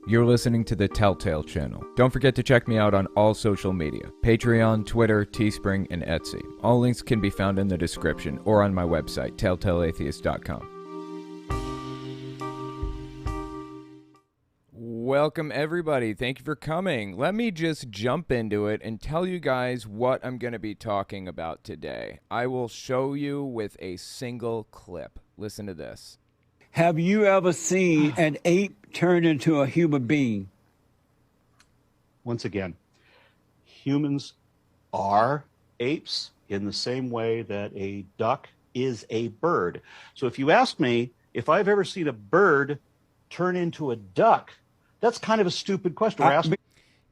You're listening to the Telltale channel. Don't forget to check me out on all social media: Patreon, Twitter, Teespring, and Etsy. All links can be found in the description or on my website, telltaleatheist.com. Welcome everybody, thank you for coming. Let me just jump into it and tell you guys what I'm going to be talking about today. I will show you with a single clip. Listen to this. Have you ever seen an ape turn into a human being? Once again, humans are apes in the same way that a duck is a bird. So if you ask me if I've ever seen a bird turn into a duck, that's kind of a stupid question.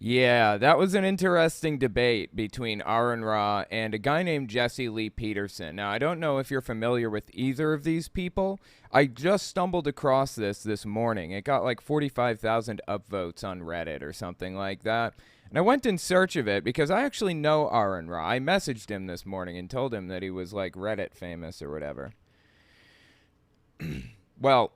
Yeah, that was an interesting debate between Aron and a guy named Lee Peterson. Now, I don't know if you're familiar with either of these people. I just stumbled across this morning. It got like 45,000 upvotes on Reddit or something like that. And I went in search of it because I actually know Aron. I messaged him this morning and told him that he was like Reddit famous or whatever. Well,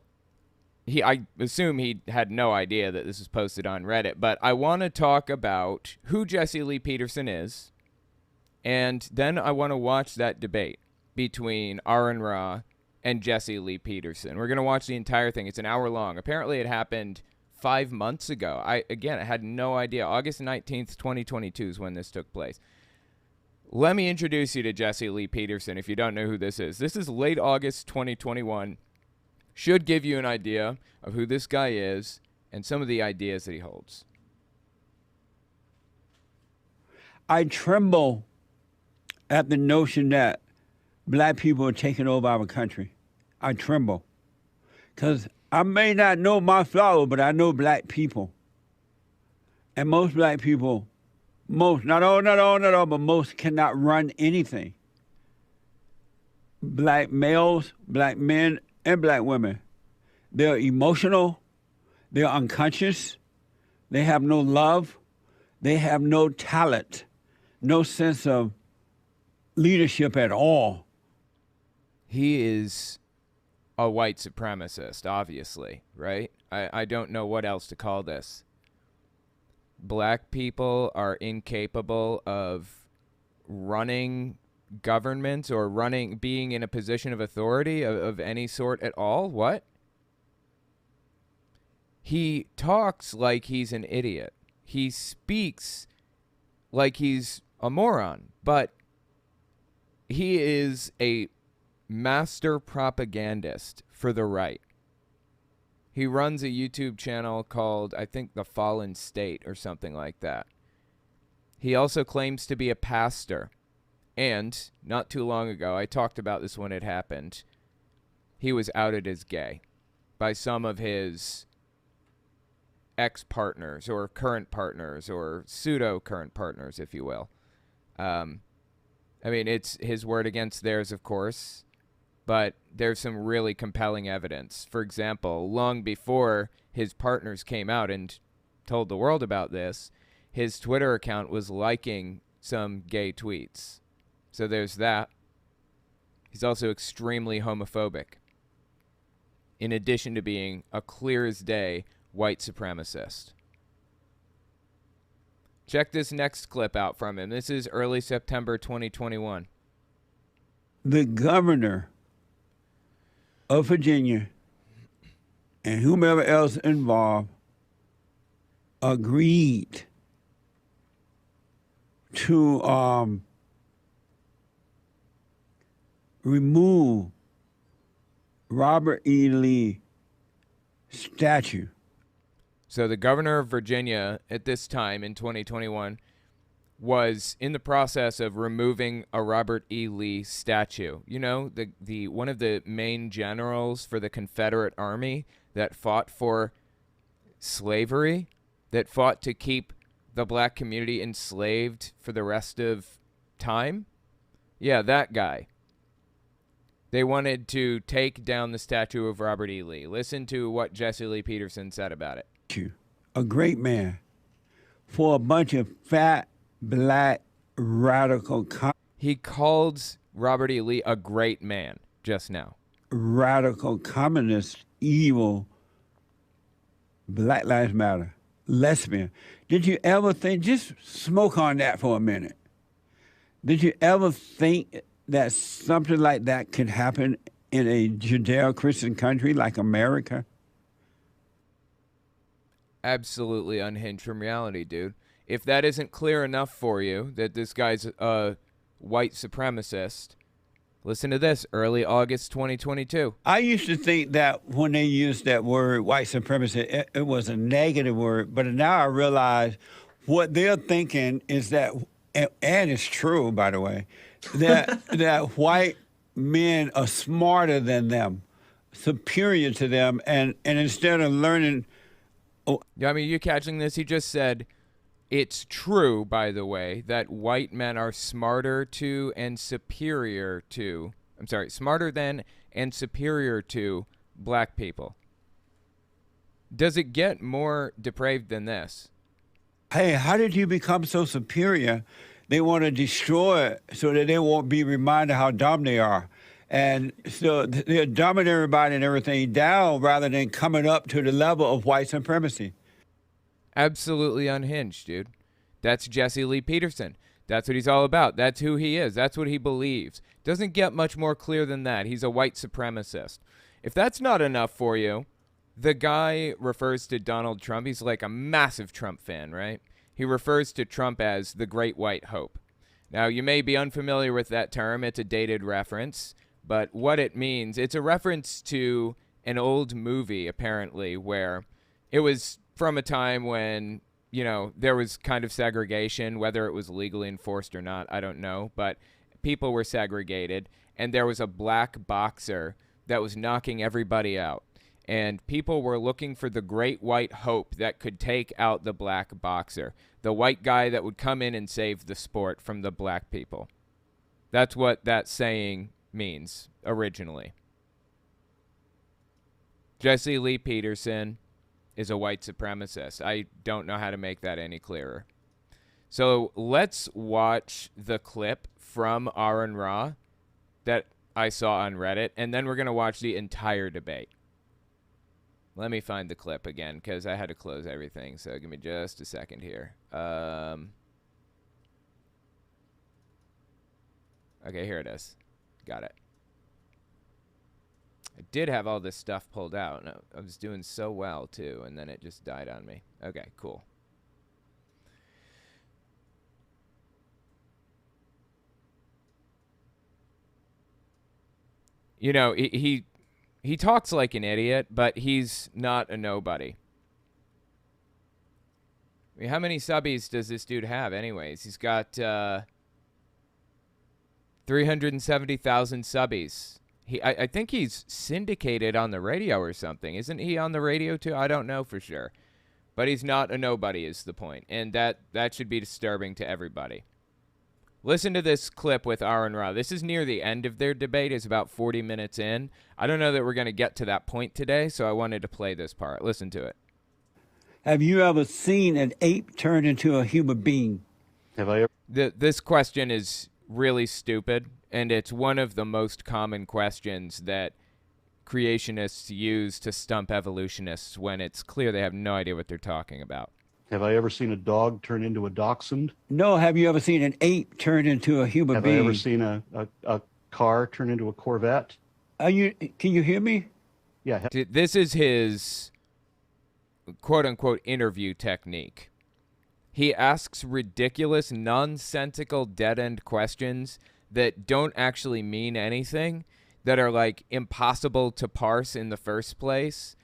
I assume he had no idea that this was posted on Reddit, but I want to talk about who Lee Peterson is, and then I want to watch that debate between Aron and Lee Peterson. We're going to watch the entire thing. It's an hour long. Apparently it happened 5 months ago. I had no idea. August 19th, 2022 is when this took place. Let me introduce you to Lee Peterson if you don't know who this is. This is late August 2021. Should give you an idea of who this guy is and some of the ideas that he holds. I tremble at the notion that black people are taking over our country. I tremble. Because I may not know my flower, but I know black people. And most black people, not all, but most cannot run anything. Black males, black men, and black women. They're emotional, they're unconscious, they have no love, they have no talent, no sense of leadership at all. He is a white supremacist, obviously, right? I don't know what else to call this. Black people are incapable of running governments or being in a position of authority of any sort at all. What? He talks like he's an idiot. He speaks like he's a moron, but he is a master propagandist for the right. He runs a YouTube channel called, I think, The Fallen State or something like that. He also claims to be a pastor. And not too long ago, I talked about this when it happened, he was outed as gay by some of his ex-partners or current partners or pseudo-current partners, if you will. I mean, it's his word against theirs, of course, but there's some really compelling evidence. For example, long before his partners came out and told the world about this, his Twitter account was liking some gay tweets. So there's that. He's also extremely homophobic, in addition to being a clear as day white supremacist. Check this next clip out from him. This is early September 2021. The governor of Virginia and whomever else involved agreed to remove Robert E. Lee statue. So the governor of Virginia at this time in 2021 was in the process of removing a Robert E. Lee statue. You know, the one of the main generals for the Confederate Army that fought for slavery, that fought to keep the black community enslaved for the rest of time. Yeah, that guy. They wanted to take down the statue of Robert E. Lee. Listen to what Lee Peterson said about it. A great man for a bunch of fat, black, radical... He called Robert E. Lee a great man just now. Radical communist, evil Black Lives Matter, lesbian. Did you ever think, just smoke on that for a minute. Did you ever think that something like that could happen in a Judeo-Christian country like America? Absolutely unhinged from reality, dude. If that isn't clear enough for you that this guy's a white supremacist, listen to this, early August 2022. I used to think that when they used that word, white supremacy, it was a negative word, but now I realize what they're thinking is that, and it's true, by the way, that white men are smarter than them, superior to them, and instead of learning... Yeah, I mean, you catching this? He just said, it's true, by the way, that white men are smarter to and superior to, smarter than and superior to black people. Does it get more depraved than this? Hey, how did you become so superior? They want to destroy it so that they won't be reminded how dumb they are. And so they're dumbing everybody and everything down rather than coming up to the level of white supremacy. Absolutely unhinged, dude. That's Jesse Lee Peterson. That's what he's all about. That's who he is. That's what he believes. Doesn't get much more clear than that. He's a white supremacist. If that's not enough for you, the guy refers to Donald Trump. He's like a massive Trump fan, right? He refers to Trump as the Great White Hope. Now, you may be unfamiliar with that term. It's a dated reference. But what it means, it's a reference to an old movie, apparently, where it was from a time when, you know, there was kind of segregation, whether it was legally enforced or not, I don't know. But people were segregated, and there was a black boxer that was knocking everybody out. And people were looking for the great white hope that could take out the black boxer, the white guy that would come in and save the sport from the black people. That's what that saying means originally. Jesse Lee Peterson is a white supremacist. I don't know how to make that any clearer. So let's watch the clip from Aron that I saw on Reddit, and then we're going to watch the entire debate. Let me find the clip again because I had to close everything, so give me just a second here. Okay, here it is. Got it. I did have all this stuff pulled out. And I was doing so well, too, and then it just died on me. Okay, cool. You know, he talks like an idiot, but he's not a nobody. I mean, how many subbies does this dude have anyways? He's got 370,000 subbies. I think he's syndicated on the radio or something. Isn't he on the radio too? I don't know for sure. But he's not a nobody is the point. And that should be disturbing to everybody. Listen to this clip with Aron. This is near the end of their debate. It's about 40 minutes in. I don't know that we're going to get to that point today, so I wanted to play this part. Listen to it. Have you ever seen an ape turn into a human being? Have I ever? This question is really stupid, and it's one of the most common questions that creationists use to stump evolutionists when it's clear they have no idea what they're talking about. Have I ever seen a dog turn into a dachshund? No, have you ever seen an ape turn into a human being? Have I ever seen a car turn into a Corvette? Can you hear me? Yeah. This is his quote-unquote interview technique. He asks ridiculous, nonsensical, dead-end questions that don't actually mean anything, that are like impossible to parse in the first place.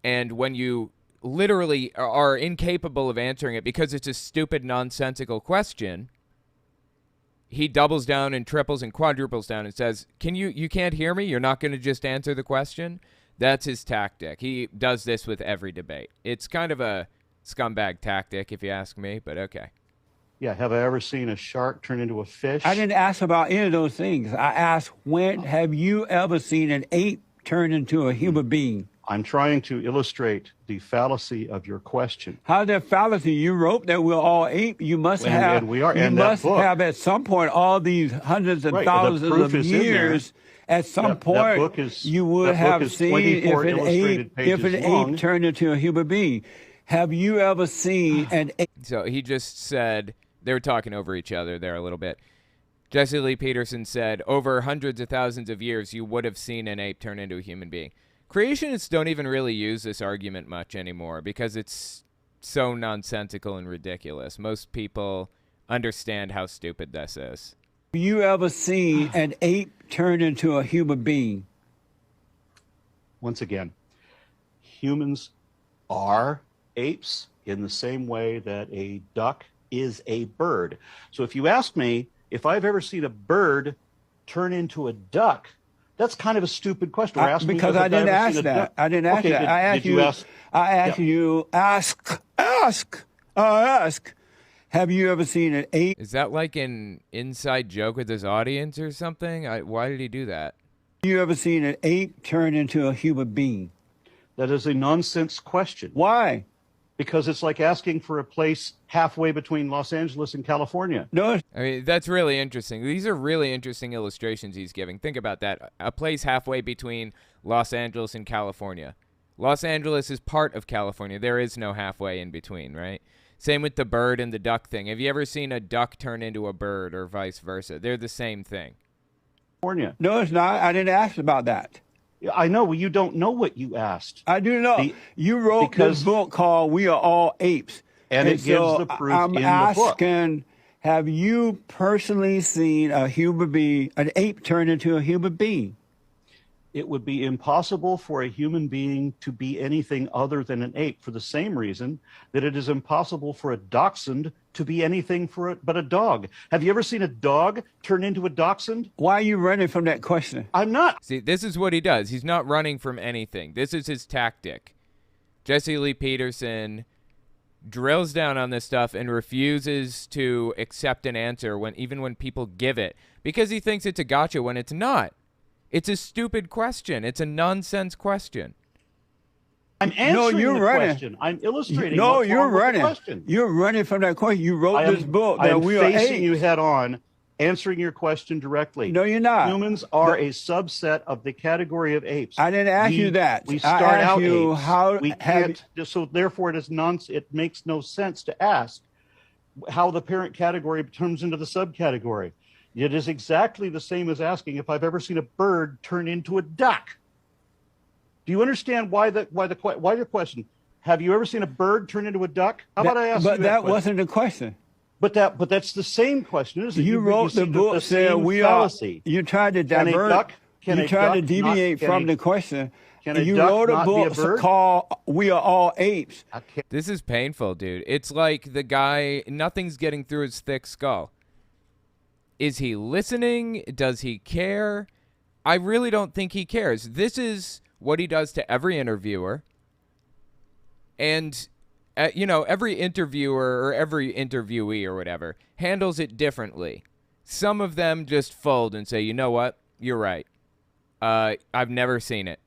And when you literally are incapable of answering it because it's a stupid, nonsensical question, he doubles down and triples and quadruples down and says, you can't hear me? You're not going to just answer the question? That's his tactic. He does this with every debate. It's kind of a scumbag tactic, if you ask me, but okay. Yeah, have I ever seen a shark turn into a fish? I didn't ask about any of those things. I asked, when have you ever seen an ape turn into a human being? I'm trying to illustrate the fallacy of your question. How's that fallacy? You wrote that we're all ape. You must have. And we are. You And that must book, have at some point all these hundreds and Right, the thousands proof of is in there. years. At some That point, book is- you would that book have is seen 24 illustrated if an pages long. ape turned into a human being. Have you ever seen an ape? So he just said, they were talking over each other there a little bit. Jesse Lee Peterson said, over hundreds of thousands of years, you would have seen an ape turn into a human being. Creationists don't even really use this argument much anymore because it's so nonsensical and ridiculous. Most people understand how stupid this is. Have you ever seen an ape turn into a human being? Once again, humans are apes in the same way that a duck is a bird. So if you ask me if I've ever seen a bird turn into a duck, that's kind of a stupid question. Because I didn't ask that. I didn't ask that. I asked you. I asked you. Ask. Have you ever seen an ape? Is that like an inside joke with his audience or something? Why did he do that? Have you ever seen an ape turn into a human being? That is a nonsense question. Why? Because it's like asking for a place halfway between Los Angeles and California. No. I mean, that's really interesting. These are really interesting illustrations he's giving. Think about that. A place halfway between Los Angeles and California. Los Angeles is part of California. There is no halfway in between, right? Same with the bird and the duck thing. Have you ever seen a duck turn into a bird or vice versa? They're the same thing. California. No, it's not. I didn't ask about that. I know. Well, you don't know what you asked. I do know. You wrote this book called "We Are All Apes," and it gives the proof in the book. I'm asking, have you personally seen a human being, an ape, turn into a human being? It would be impossible for a human being to be anything other than an ape, for the same reason that it is impossible for a dachshund to be anything but a dog. Have you ever seen a dog turn into a dachshund? Why are you running from that question? I'm not. See, this is what he does. He's not running from anything. This is his tactic. Jesse Lee Peterson drills down on this stuff and refuses to accept an answer even when people give it because he thinks it's a gotcha when it's not. It's a stupid question. It's a nonsense question. I'm answering the question. I'm illustrating. No, what's you're wrong with the running. question. You're running from that question. You wrote this book that we are facing you head on, answering your question directly. No, you're not. Humans are a subset of the category of apes. I didn't ask you that. We start out you apes. how we can't. So therefore, it makes no sense to ask how the parent category turns into the subcategory. It is exactly the same as asking if I've ever seen a bird turn into a duck. Do you understand why your question? Have you ever seen a bird turn into a duck? How about I ask you that? But that question? wasn't the question. But that's the same question, isn't it? You wrote the book saying we are. You tried to divert. You tried to deviate from the question. You wrote a book called "We Are All Apes." This is painful, dude. It's like the guy. Nothing's getting through his thick skull. Is he listening? Does he care? I really don't think he cares. This is what he does to every interviewer. And, every interviewer or every interviewee or whatever handles it differently. Some of them just fold and say, you know what? You're right. I've never seen it.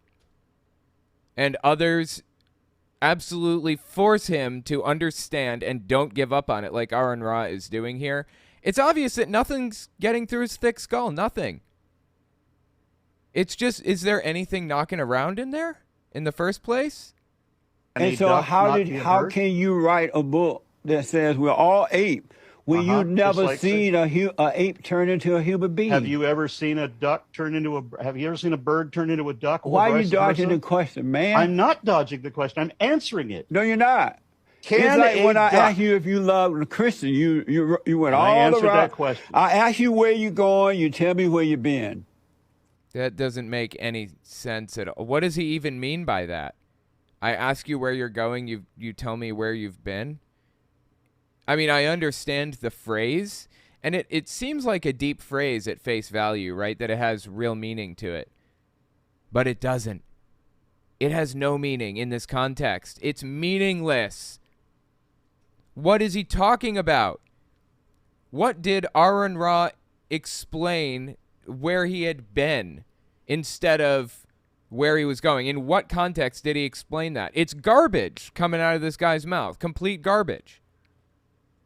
And others absolutely force him to understand and don't give up on it like Aron is doing here. It's obvious that nothing's getting through his thick skull. Nothing. It's just, is there anything knocking around in there in the first place? And so how can you write a book that says we're all ape when you've never seen a ape turn into a human being? Have you ever seen a duck turn into a? Have you ever seen a bird turn into a duck? Why are you dodging the question, man? I'm not dodging the question. I'm answering it. No, you're not. It's like when I asked you if you love Christian, you went all around. I answered that question. I asked you where you're going. You tell me where you've been. That doesn't make any sense at all. What does he even mean by that? I ask you where you're going. You tell me where you've been. I mean, I understand the phrase, and it seems like a deep phrase at face value, right? That it has real meaning to it. But it doesn't. It has no meaning in this context. It's meaningless. What is he talking about? What did Aron Ra explain where he had been instead of where he was going. In what context did he explain that? It's garbage coming out of this guy's mouth. Complete garbage.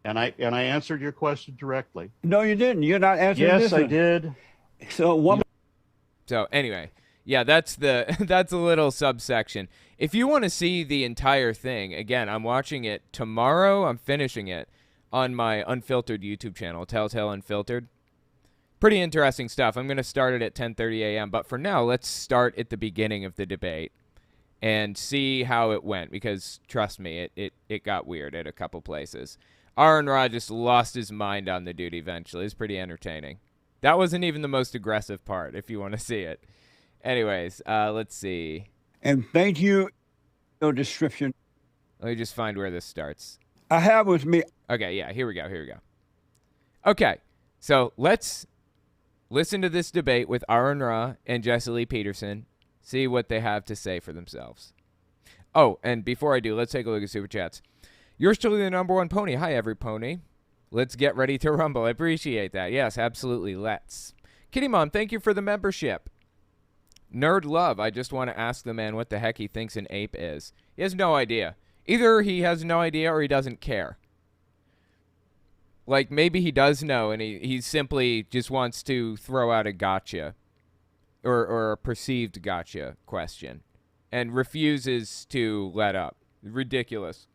And I answered your question directly. No, you didn't. You're not answering this Yes, I one. did. So anyway, yeah, that's a little subsection. If you want to see the entire thing, again, I'm watching it tomorrow. I'm finishing it on my unfiltered YouTube channel, Telltale Unfiltered. Pretty interesting stuff. I'm going to start it at 10:30 a.m. But for now, let's start at the beginning of the debate and see how it went, because trust me, it got weird at a couple places. Aron just lost his mind on the dude eventually. It's pretty entertaining. That wasn't even the most aggressive part, if you want to see it. Anyways, let's see. And thank you. No description. Let me just find where this starts. I have with me. Okay, yeah, here we go. Okay, so let's listen to this debate with Aron and Jesse Lee Peterson, see what they have to say for themselves. Oh, and before I do, let's take a look at Super Chats. Yours truly, the number one pony. Hi, every pony. Let's get ready to rumble. I appreciate that. Yes, absolutely, let's. Kitty Mom, thank you for the membership. Nerd Love, I just want to ask the man what the heck he thinks an ape is. He has no idea. Either he has no idea or he doesn't care. Like, maybe he does know and he simply just wants to throw out a gotcha or a perceived gotcha question and refuses to let up. Ridiculous.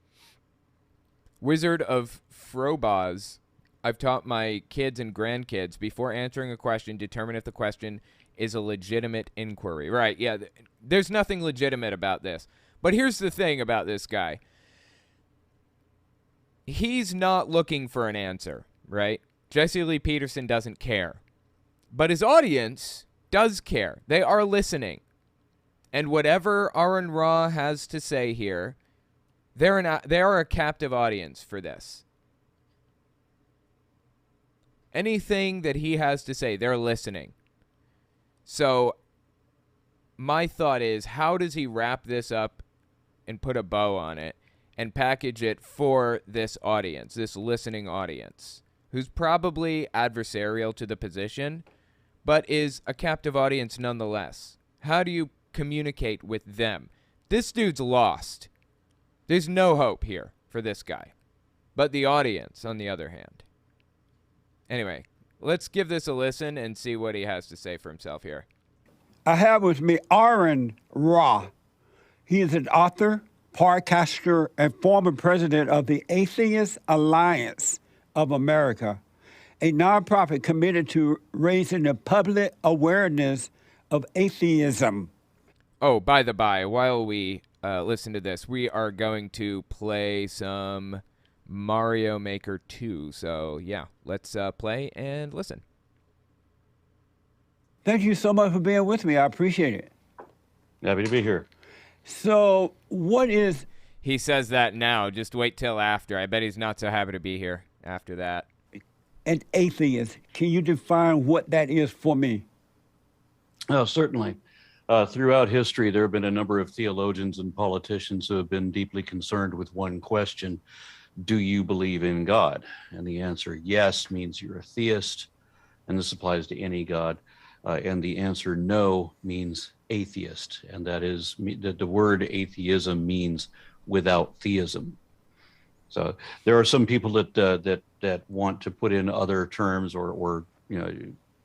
Wizard of Frobaz, I've taught my kids and grandkids, before answering a question, determine if the question is a legitimate inquiry. Right, yeah, there's nothing legitimate about this. But here's the thing about this guy. He's not looking for an answer, right? Jesse Lee Peterson doesn't care. But his audience does care. They are listening. And whatever Aron Ra has to say here, they are a captive audience for this. Anything that he has to say, they're listening. So my thought is, how does he wrap this up and put a bow on it and package it for this audience, this listening audience, who's probably adversarial to the position, but is a captive audience nonetheless? How do you communicate with them? This dude's lost. There's no hope here for this guy. But the audience, on the other hand. Anyway, let's give this a listen and see what he has to say for himself here. I have with me Aron Ra. He is an author, podcaster, and former president of the Atheist Alliance of America, a nonprofit committed to raising the public awareness of atheism. Oh, by the by, while we listen to this, we are going to play some Mario Maker 2. So, yeah, let's play and listen. Thank you so much for being with me. I appreciate it. Happy to be here. So, what is... He says that now. Just wait till after. I bet he's not so happy to be here after that. an atheist? Can you define what that is for me? Oh, certainly. Throughout history, there have been a number of theologians and politicians who have been deeply concerned with one question: do you believe in God? And the answer yes means you're a theist, and this applies to any God. And the answer no means atheist, and that is that the word atheism means without theism. So there are some people that want to put in other terms or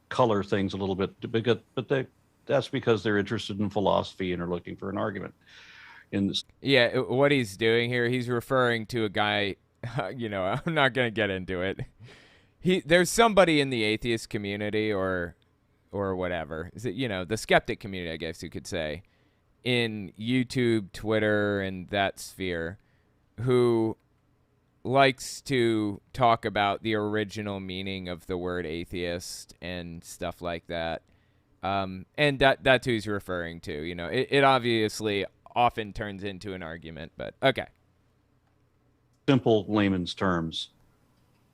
color things a little bit, but that's because they're interested in philosophy and are looking for an argument. Yeah, what he's doing here, he's referring to a guy. I'm not gonna get into it. There's somebody in the atheist community or whatever. Is it, the skeptic community, I guess you could say, in YouTube, Twitter, and that sphere, who likes to talk about the original meaning of the word atheist and stuff like that. And that's who he's referring to. It obviously often turns into an argument, but okay. Simple layman's terms.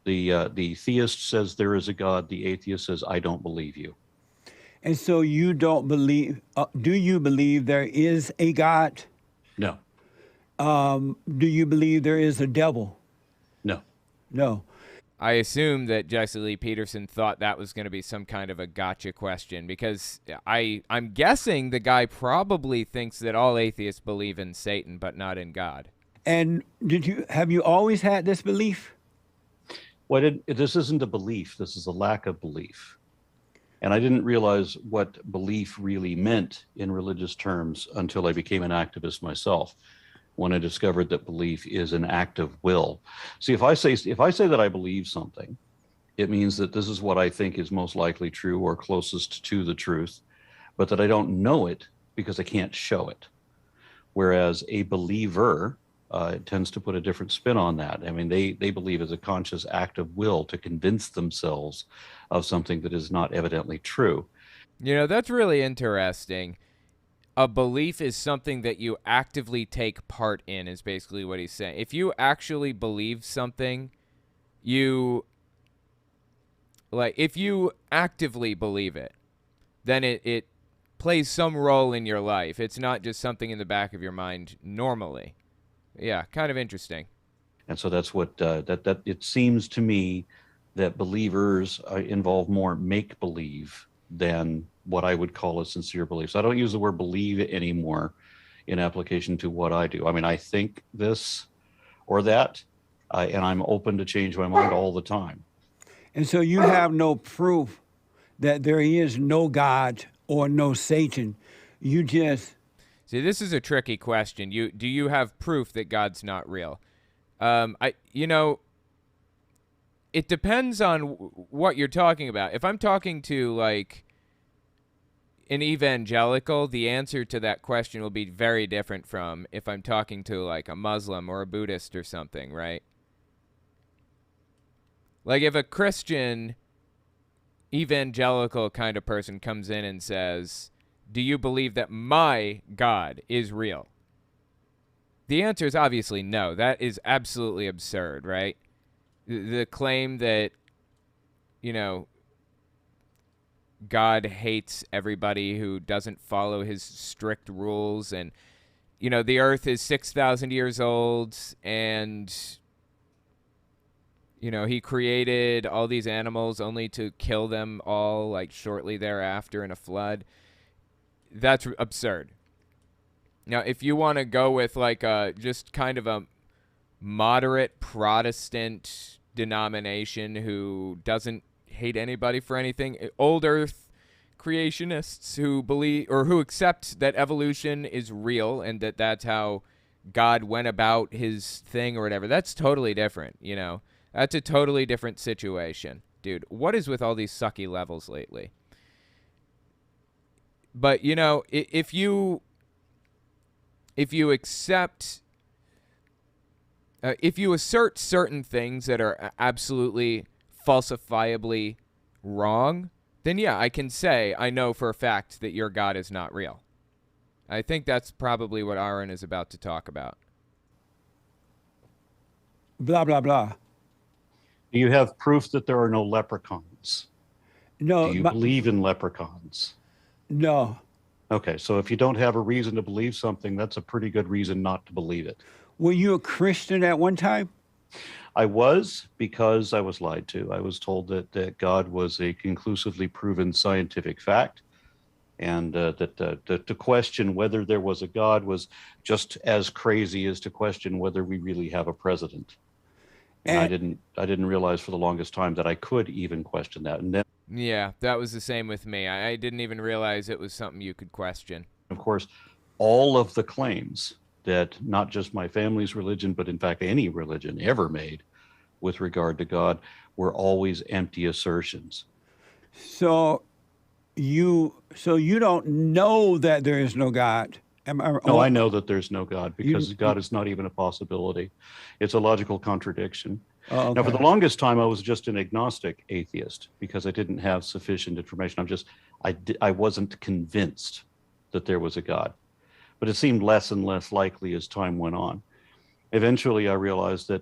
The theist says there is a God. The atheist says, I don't believe you. And so you don't believe, do you believe there is a God? No. Do you believe there is a devil? No. No. I assume that Jesse Lee Peterson thought that was going to be some kind of a gotcha question, because I'm guessing the guy probably thinks that all atheists believe in Satan but not in God. And have you always had this belief? Well, this isn't a belief. This is a lack of belief. And I didn't realize what belief really meant in religious terms until I became an activist myself, when I discovered that belief is an act of will. See, if I say that I believe something, it means that this is what I think is most likely true or closest to the truth, but that I don't know it because I can't show it. Whereas a believer tends to put a different spin on that. I mean, they believe as a conscious act of will to convince themselves of something that is not evidently true. You know, that's really interesting. A belief is something that you actively take part in, is basically what he's saying. If you actually believe something, if you actively believe it, then it plays some role in your life. It's not just something in the back of your mind normally. Yeah, kind of interesting. And so that's what that it seems to me that believers involve more make-believe than what I would call a sincere belief. So I don't use the word believe anymore in application to what I do. I mean, I think this or that, and I'm open to change my mind all the time. And so you have no proof that there is no God or no Satan. You just... See, this is a tricky question. Do you have proof that God's not real? It depends on what you're talking about. If I'm talking to, like, an evangelical, the answer to that question will be very different from if I'm talking to, like, a Muslim or a Buddhist or something, right? Like, if a Christian evangelical kind of person comes in and says, do you believe that my God is real? The answer is obviously no. That is absolutely absurd, right? The claim that, God hates everybody who doesn't follow his strict rules, and, the earth is 6,000 years old, and, he created all these animals only to kill them all, like, shortly thereafter in a flood. That's absurd. Now, if you want to go with, like, just kind of a moderate Protestant denomination who doesn't hate anybody for anything, old earth creationists who believe or who accept that evolution is real and that that's how God went about his thing or whatever, that's totally different, That's a totally different situation. Dude, what is with all these sucky levels lately? But, if you accept... if you assert certain things that are absolutely falsifiably wrong, then yeah, I can say I know for a fact that your God is not real. I think that's probably what Aron is about to talk about. Blah, blah, blah. Do you have proof that there are no leprechauns? No. Do you believe in leprechauns? No. Okay, so if you don't have a reason to believe something, that's a pretty good reason not to believe it. Were you a Christian at one time? I was, because I was lied to. I was told that God was a conclusively proven scientific fact, and that to question whether there was a God was just as crazy as to question whether we really have a president. And I didn't realize for the longest time that I could even question that. And then, yeah, that was the same with me. I didn't even realize it was something you could question. Of course, all of the claims that not just my family's religion, but in fact any religion ever made with regard to God were always empty assertions. So you don't know that there is no God. No, I know that there's no God, because God is not even a possibility. It's a logical contradiction. Oh, okay. Now, for the longest time, I was just an agnostic atheist because I didn't have sufficient information. I wasn't convinced that there was a God, but it seemed less and less likely as time went on. Eventually, I realized that,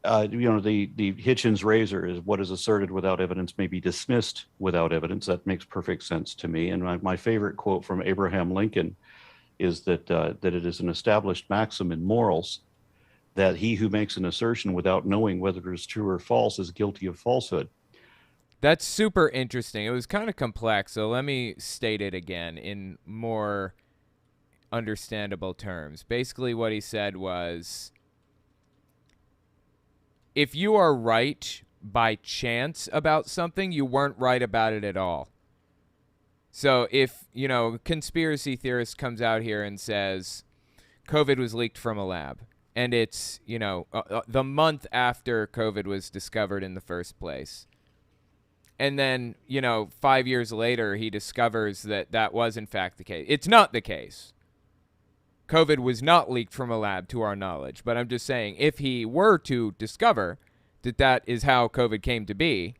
the Hitchens razor is what is asserted without evidence may be dismissed without evidence. That makes perfect sense to me. And my favorite quote from Abraham Lincoln is that it is an established maxim in morals that he who makes an assertion without knowing whether it is true or false is guilty of falsehood. That's super interesting. It was kind of complex, so let me state it again in more understandable terms. Basically, what he said was, if you are right by chance about something, you weren't right about it at all. So if, a conspiracy theorist comes out here and says COVID was leaked from a lab, and it's, the month after COVID was discovered in the first place, and then, 5 years later, he discovers that that was, in fact, the case. It's not the case. COVID was not leaked from a lab to our knowledge. But I'm just saying, if he were to discover that that is how COVID came to be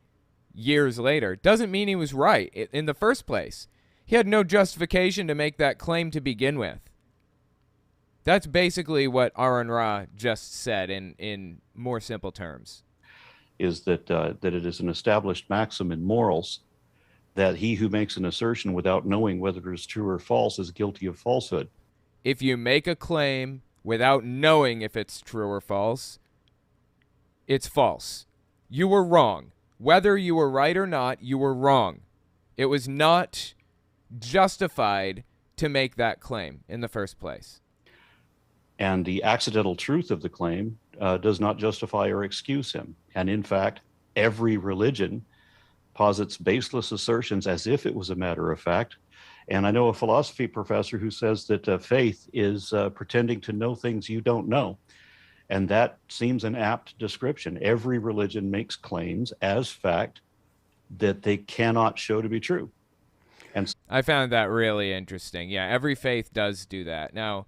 years later, doesn't mean he was right in the first place. He had no justification to make that claim to begin with. That's basically what Aron just said in more simple terms. Is that it is an established maxim in morals that he who makes an assertion without knowing whether it is true or false is guilty of falsehood. If you make a claim without knowing if it's true or false, it's false. You were wrong. Whether you were right or not, you were wrong. It was not justified to make that claim in the first place. And the accidental truth of the claim does not justify or excuse him. And in fact, every religion posits baseless assertions as if it was a matter of fact. And I know a philosophy professor who says that faith is pretending to know things you don't know. And that seems an apt description. Every religion makes claims as fact that they cannot show to be true. And I found that really interesting. Yeah, every faith does do that. Now,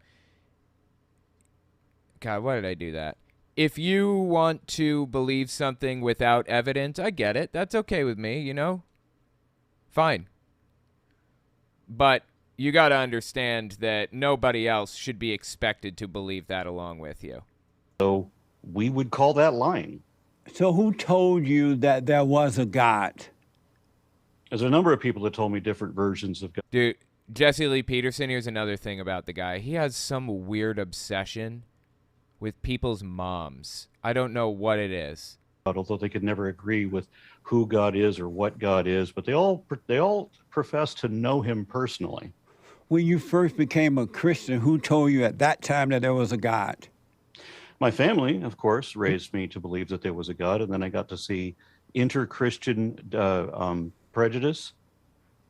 God, why did I do that? If you want to believe something without evidence, I get it. That's okay with me, Fine. But you got to understand that nobody else should be expected to believe that along with you. so we would call that lying. So who told you that there was a God? There's a number of people that told me different versions of God. Dude, Jesse Lee Peterson, here's another thing about the guy. He has some weird obsession with people's moms. I don't know what it is. Although they could never agree with who God is or what God is, but they all profess to know him personally. When you first became a Christian, who told you at that time that there was a God? My family, of course, raised me to believe that there was a God, and then I got to see inter-Christian prejudice,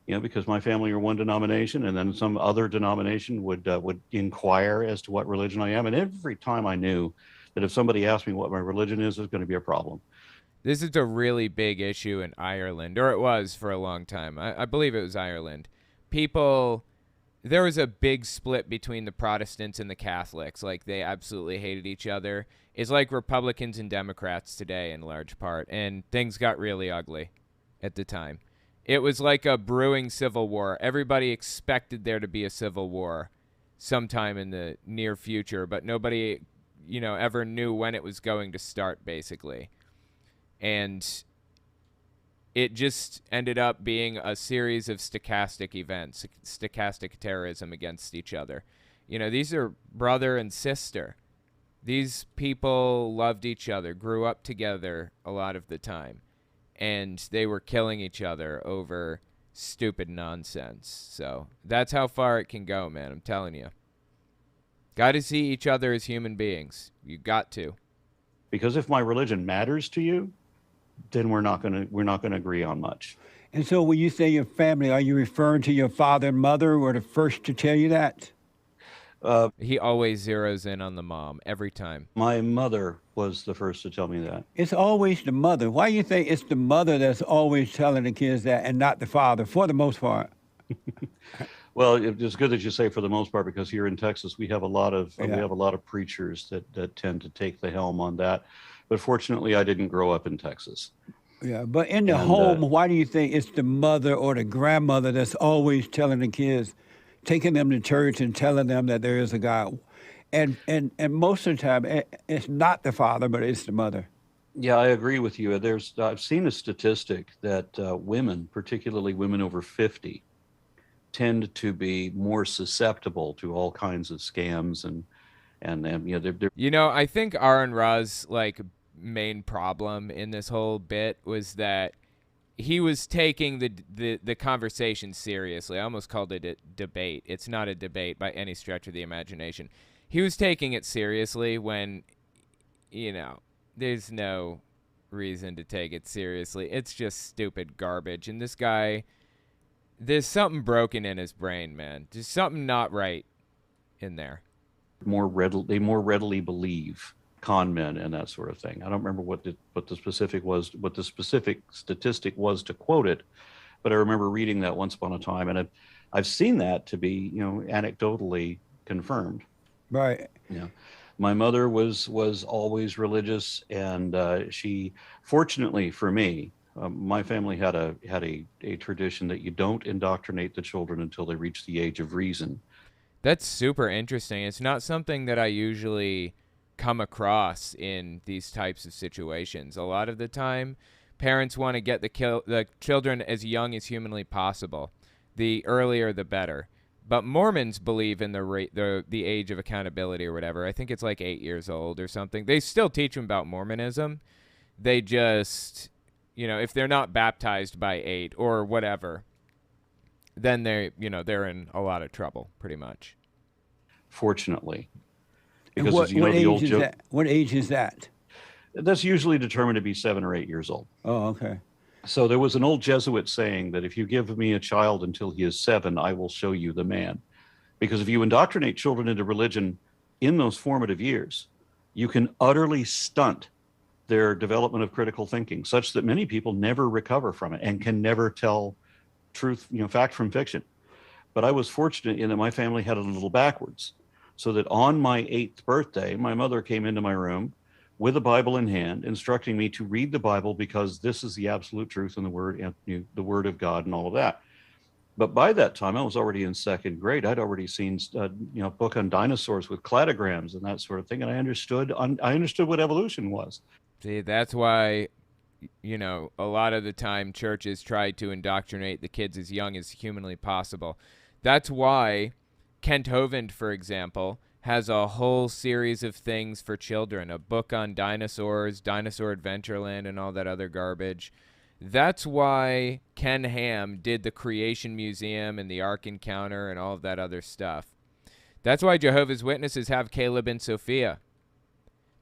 because my family are one denomination, and then some other denomination would inquire as to what religion I am, and every time I knew that if somebody asked me what my religion is, there's going to be a problem. This is a really big issue in Ireland, or it was for a long time. I believe it was Ireland. There was a big split between the Protestants and the Catholics. Like, they absolutely hated each other. It's like Republicans and Democrats today in large part, and things got really ugly at the time. It was like a brewing civil war. Everybody expected there to be a civil war sometime in the near future, but nobody, ever knew when it was going to start, basically. And it just ended up being a series of stochastic events, stochastic terrorism against each other. These are brother and sister. These people loved each other, grew up together a lot of the time, and they were killing each other over stupid nonsense. So that's how far it can go, man. I'm telling you. Got to see each other as human beings. You got to. Because if my religion matters to you, then we're not going to agree on much. And so when you say your family, are you referring to your father and mother who were the first to tell you that? He always zeroes in on the mom every time. My mother was the first to tell me that. It's always the mother. Why do you think it's the mother that's always telling the kids that and not the father, for the most part? Well, it's good that you say for the most part, because here in Texas we have a lot of preachers that tend to take the helm on that. But fortunately, I didn't grow up in Texas. Yeah, but in the home, why do you think it's the mother or the grandmother that's always telling the kids, taking them to church and telling them that there is a God? And most of the time, it's not the father, but it's the mother. Yeah, I agree with you. I've seen a statistic that women, particularly women over 50, tend to be more susceptible to all kinds of scams And they're You know, I think Aron Ra's like main problem in this whole bit was that he was taking the conversation seriously. I almost called it a debate. It's not a debate by any stretch of the imagination. He was taking it seriously when, there's no reason to take it seriously. It's just stupid garbage. And this guy, there's something broken in his brain, man. There's something not right in there. more readily believe con men and that sort of thing. I don't remember what the specific statistic was to quote it, but I remember reading that once upon a time, and I've seen that to be anecdotally confirmed. Right. My mother was always religious, and she, fortunately for me, my family had a tradition that you don't indoctrinate the children until they reach the age of reason. That's super interesting. It's not something that I usually come across in these types of situations. A lot of the time, parents want to get the children as young as humanly possible. The earlier, the better. But Mormons believe in the age of accountability or whatever. I think it's like 8 years old or something. They still teach them about Mormonism. They just, if they're not baptized by 8 or whatever, then they're in a lot of trouble, pretty much. Fortunately. And what age is that? What age is that? That's usually determined to be 7 or 8 years old. Oh, okay. So there was an old Jesuit saying that if you give me a child until he is 7, I will show you the man. Because if you indoctrinate children into religion in those formative years, you can utterly stunt their development of critical thinking, such that many people never recover from it and can never tell truth, fact from fiction. But I was fortunate in that my family had it a little backwards, so that on my 8th birthday, my mother came into my room with a Bible in hand, instructing me to read the Bible because this is the absolute truth and the word of God and all of that. But by that time, I was already in 2nd grade. I'd already seen a book on dinosaurs with cladograms and that sort of thing, and I understood what evolution was. See, that's why, a lot of the time churches try to indoctrinate the kids as young as humanly possible. That's why Kent Hovind, for example, has a whole series of things for children, a book on dinosaurs, Dinosaur Adventureland, and all that other garbage. That's why Ken Ham did the Creation Museum and the Ark Encounter and all of that other stuff. That's why Jehovah's Witnesses have Caleb and Sophia,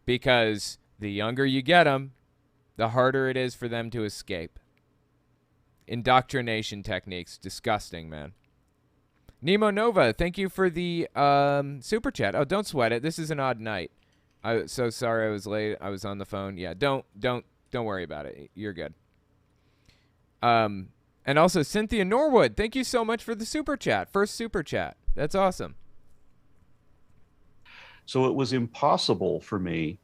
because the younger you get them, the harder it is for them to escape. Indoctrination techniques, disgusting, man. Nemo Nova, thank you for the super chat. Oh, don't sweat it. This is an odd night. I'm so sorry I was late. I was on the phone. Yeah, don't worry about it. You're good. And also Cynthia Norwood, thank you so much for the super chat. First super chat. That's awesome. So it was impossible for me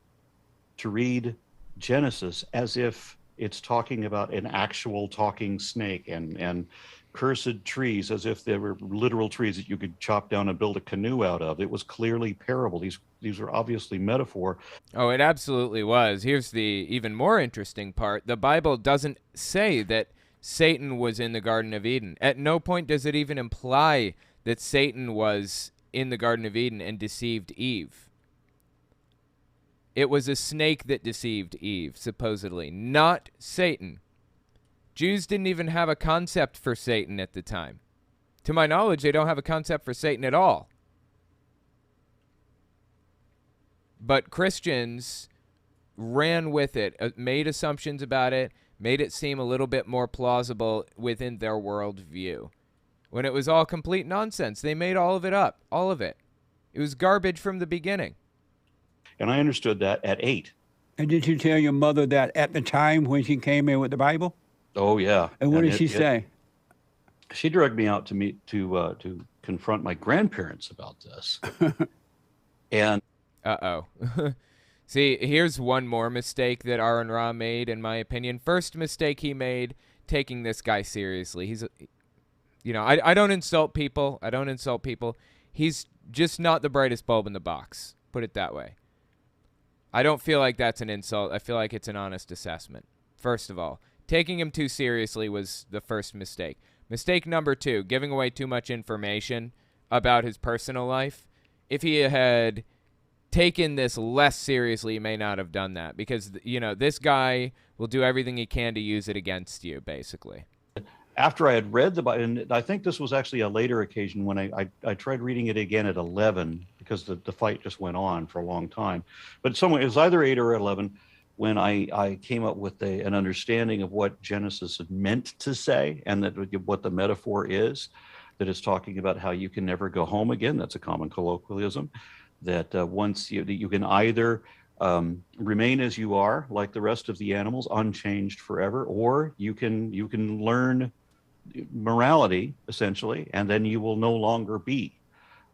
to read Genesis as if it's talking about an actual talking snake and cursed trees as if they were literal trees that you could chop down and build a canoe out of. It was clearly parable. These were obviously metaphor. Oh, it absolutely was. Here's the even more interesting part. The Bible doesn't say that Satan was in the Garden of Eden. At no point does it even imply that Satan was in the Garden of Eden and deceived Eve. It was a snake that deceived Eve, supposedly, not Satan. Jews didn't even have a concept for Satan at the time. To my knowledge, they don't have a concept for Satan at all. But Christians ran with it, made assumptions about it, made it seem a little bit more plausible within their worldview. When it was all complete nonsense, they made all of it up, all of it. It was garbage from the beginning. And I understood that at 8. And did you tell your mother that at the time when she came in with the Bible? Oh yeah. And what did she say? She dragged me out to confront my grandparents about this. And see, here's one more mistake that Aron Ra made, in my opinion. First mistake he made, taking this guy seriously. He's, I don't insult people. He's just not the brightest bulb in the box. Put it that way. I don't feel like that's an insult. I feel like it's an honest assessment. First of all, taking him too seriously was the first mistake. Mistake number 2, giving away too much information about his personal life. If he had taken this less seriously, you may not have done that, because, you know, this guy will do everything he can to use it against you, basically. After I had read the Bible, and I think this was actually a later occasion when I tried reading it again at 11, because the fight just went on for a long time. But somewhere, it was either 8 or 11 when I came up with an understanding of what Genesis had meant to say, and that what the metaphor is, that it's talking about how you can never go home again. That's a common colloquialism. That once you can either remain as you are, like the rest of the animals, unchanged forever, or you can learn morality, essentially, and then you will no longer be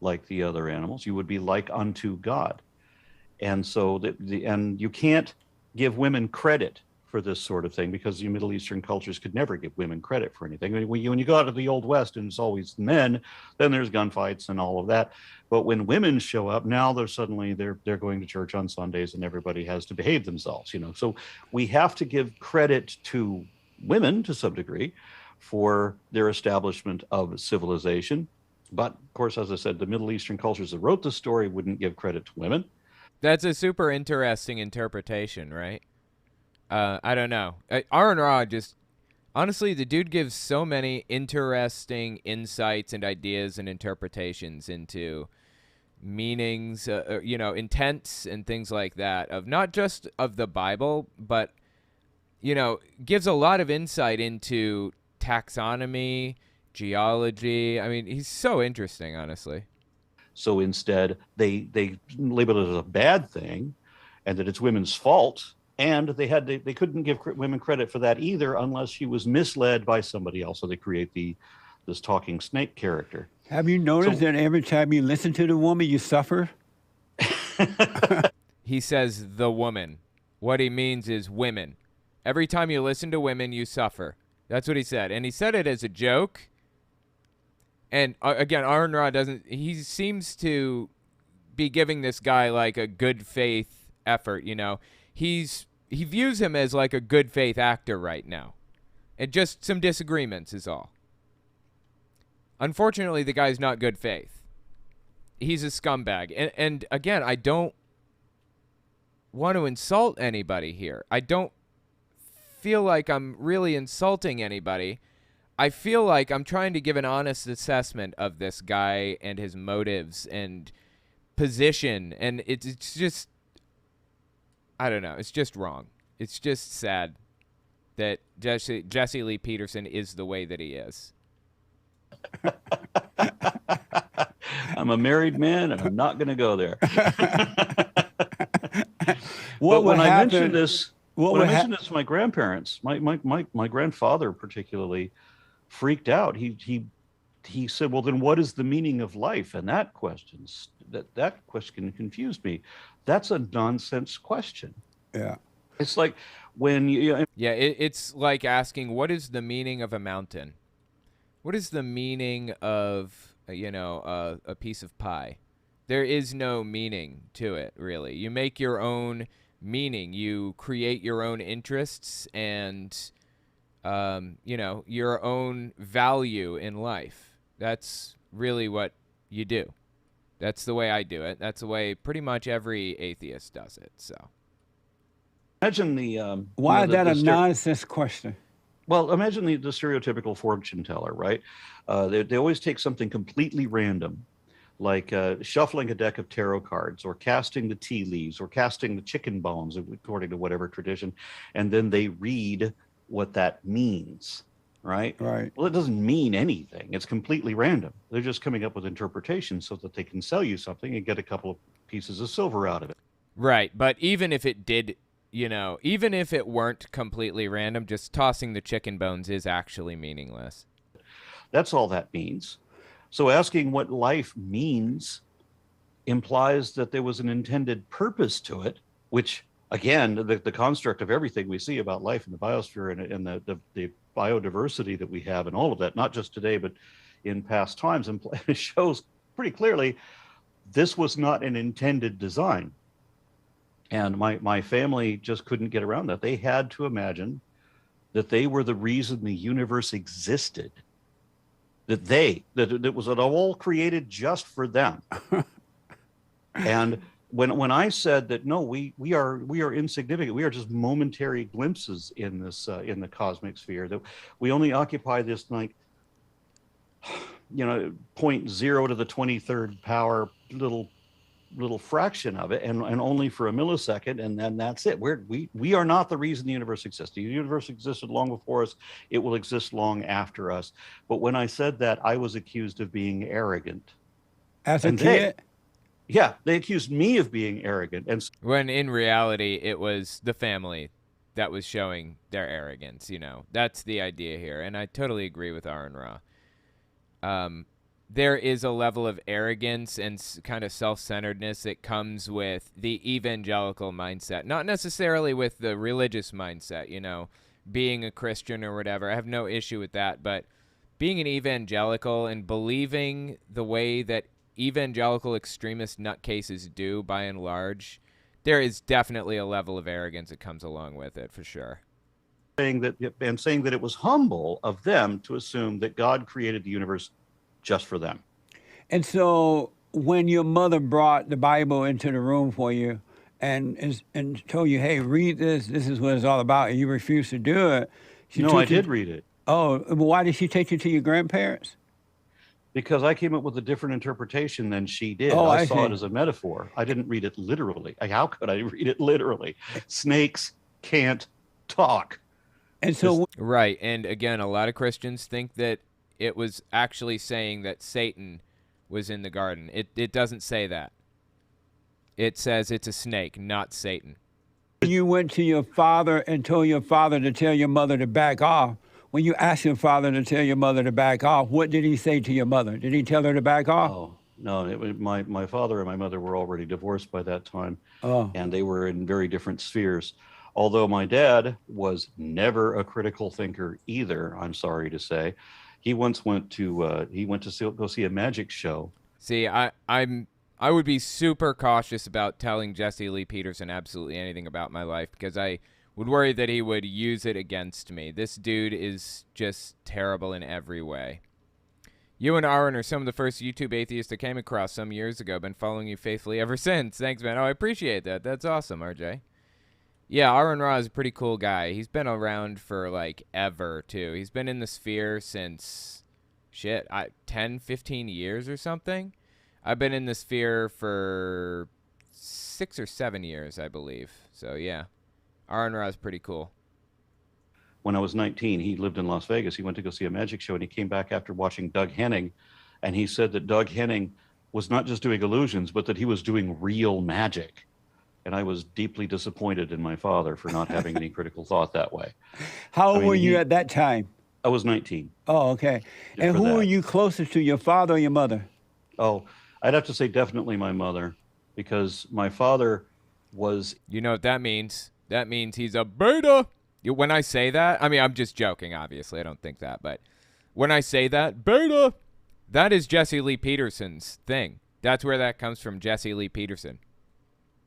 like the other animals. You would be like unto God. And so and you can't give women credit for this sort of thing, because the Middle Eastern cultures could never give women credit for anything. I mean, when you go out to the Old West and it's always men, then there's gunfights and all of that. But when women show up, now they're going to church on Sundays, and everybody has to behave themselves, you know. So we have to give credit to women to some degree for their establishment of civilization. But of course, as I said, the Middle Eastern cultures that wrote the story wouldn't give credit to women. That's a super interesting interpretation, right? I don't know. Aron just, honestly, the dude gives so many interesting insights and ideas and interpretations into meanings, you know, intents and things like that, of not just of the Bible, but, you know, gives a lot of insight into taxonomy, geology. I mean, he's so interesting, honestly. So instead, they label it as a bad thing, and that it's women's fault. And they couldn't give women credit for that either, unless she was misled by somebody else. So they create this talking snake character. Have you noticed that every time you listen to the woman, you suffer? He says the woman. What he means is women. Every time you listen to women, you suffer. That's what he said. And he said it as a joke. And again, Aron Ra he seems to be giving this guy like a good faith effort, you know. He views him as like a good faith actor right now. And just some disagreements is all. Unfortunately, the guy's not good faith. He's a scumbag. And again, I don't want to insult anybody here. I don't feel like I'm really insulting anybody. I feel like I'm trying to give an honest assessment of this guy and his motives and position. And it's just, I don't know. It's just wrong. It's just sad that Jesse Lee Peterson is the way that he is. I'm a married man, and I'm not going to go there. When I mentioned this to my grandparents, my grandfather particularly freaked out. He said, "Well, then what is the meaning of life?" And that question confused me. That's a nonsense question. Yeah. It's like when it's like asking, what is the meaning of a mountain? What is the meaning of, a piece of pie? There is no meaning to it, really. You make your own meaning. You create your own interests and, your own value in life. That's really what you do. That's the way I do it. That's the way pretty much every atheist does it. So, imagine why is that a nonsense question? Well, imagine the stereotypical fortune teller, right? They always take something completely random, like shuffling a deck of tarot cards, or casting the tea leaves, or casting the chicken bones, according to whatever tradition, and then they read what that means. Right? Right. Well, it doesn't mean anything. It's completely random. They're just coming up with interpretations so that they can sell you something and get a couple of pieces of silver out of it. Right. But even if it did, even if it weren't completely random, just tossing the chicken bones is actually meaningless. That's all that means. So asking what life means implies that there was an intended purpose to it, which, again, the construct of everything we see about life in the biosphere and the biodiversity that we have and all of that, not just today, but in past times, and it shows pretty clearly this was not an intended design. And my family just couldn't get around that. They had to imagine that they were the reason the universe existed, that it was all created just for them. And when I said that, no, we are insignificant. We are just momentary glimpses in this in the cosmic sphere. That we only occupy this, like, point 0 to the 23rd power little fraction of it, and only for a millisecond, and then that's it. We are not the reason the universe exists. The universe existed long before us. It will exist long after us. But when I said that, I was accused of being arrogant. As a kid? They accused me of being arrogant. And when in reality, it was the family that was showing their arrogance. That's the idea here. And I totally agree with Aron Ra. There is a level of arrogance and kind of self-centeredness that comes with the evangelical mindset, not necessarily with the religious mindset, being a Christian or whatever. I have no issue with that, but being an evangelical and believing the way that evangelical extremist nutcases do, by and large, there is definitely a level of arrogance that comes along with it, for sure. saying that it was humble of them to assume that God created the universe just for them. And so when your mother brought the Bible into the room for you and told you, hey, read this, this is what it's all about, and you refused to do it. I did read it. Oh, why did she take you to your grandparents? Because I came up with a different interpretation than she did. Oh, I I saw see. it as a metaphor. I didn't read it literally. How could I read it literally? Snakes can't talk. And so Right. And again, a lot of Christians think that it was actually saying that Satan was in the garden. It doesn't say that. It says it's a snake, not Satan. you went to your father and told your father to tell your mother to back off. When you asked your father to tell your mother to back off, what did he say to your mother? Did he tell her to back off? Oh, no, my father and my mother were already divorced by that time, Oh. and they were in very different spheres. Although my dad was never a critical thinker either, I'm sorry to say. He once went to go see a magic show. See, I would be super cautious about telling Jesse Lee Peterson absolutely anything about my life, because I would worry that he would use it against me. This dude is just terrible in every way. You and Aron are some of the first YouTube atheists I came across some years ago. Been following you faithfully ever since. Thanks, man. Oh, I appreciate that. That's awesome, RJ. Yeah, Aron Ra is a pretty cool guy. He's been around for, like, ever, too. He's been in the sphere since, 10, 15 years or something. I've been in the sphere for 6 or 7 years, I believe. So, yeah. Aron Ra is pretty cool. When I was 19, he lived in Las Vegas. He went to go see a magic show, and he came back after watching Doug Henning, and he said that Doug Henning was not just doing illusions, but that he was doing real magic. And I was deeply disappointed in my father for not having any critical thought that way. How old were you at that time? I was 19. Oh, okay. And who were you closest to, your father or your mother? Oh, I'd have to say definitely my mother, because my father was... You know what that means? That means he's a beta. When I say that, I mean, I'm just joking, obviously. I don't think that. But when I say that, beta, that is Jesse Lee Peterson's thing. That's where that comes from, Jesse Lee Peterson.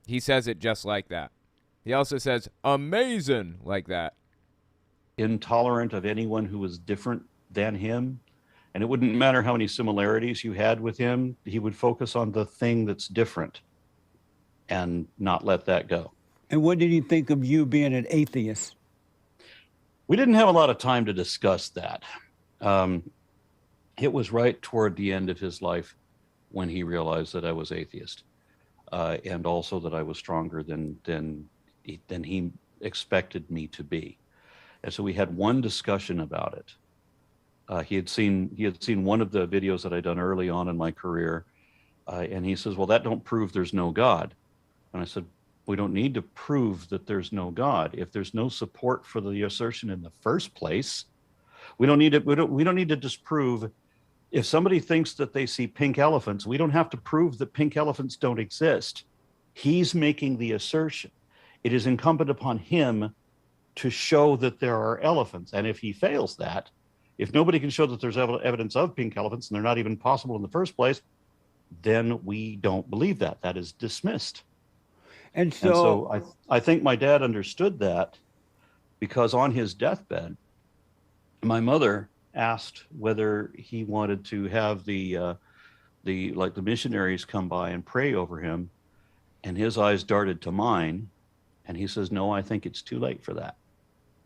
He says it just like that. He also says amazing like that. Intolerant of anyone who was different than him. And it wouldn't matter how many similarities you had with him. He would focus on the thing that's different and not let that go. And what did he think of you being an atheist? We didn't have a lot of time to discuss that. It was right toward the end of his life when he realized that I was atheist. And also that I was stronger than he expected me to be. And so we had one discussion about it. He had seen one of the videos that I'd done early on in my career, and he says, well, that don't prove there's no God. And I said, we don't need to prove that there's no God. If there's no support for the assertion in the first place, we don't need to disprove. If somebody thinks that they see pink elephants, we don't have to prove that pink elephants don't exist. He's making the assertion. It is incumbent upon him to show that there are elephants. And if he fails that, if nobody can show that there's evidence of pink elephants and they're not even possible in the first place, then we don't believe that. That is dismissed. And so I think my dad understood that, because on his deathbed, my mother asked whether he wanted to have the missionaries come by and pray over him. And his eyes darted to mine, and he says, "No, I think it's too late for that."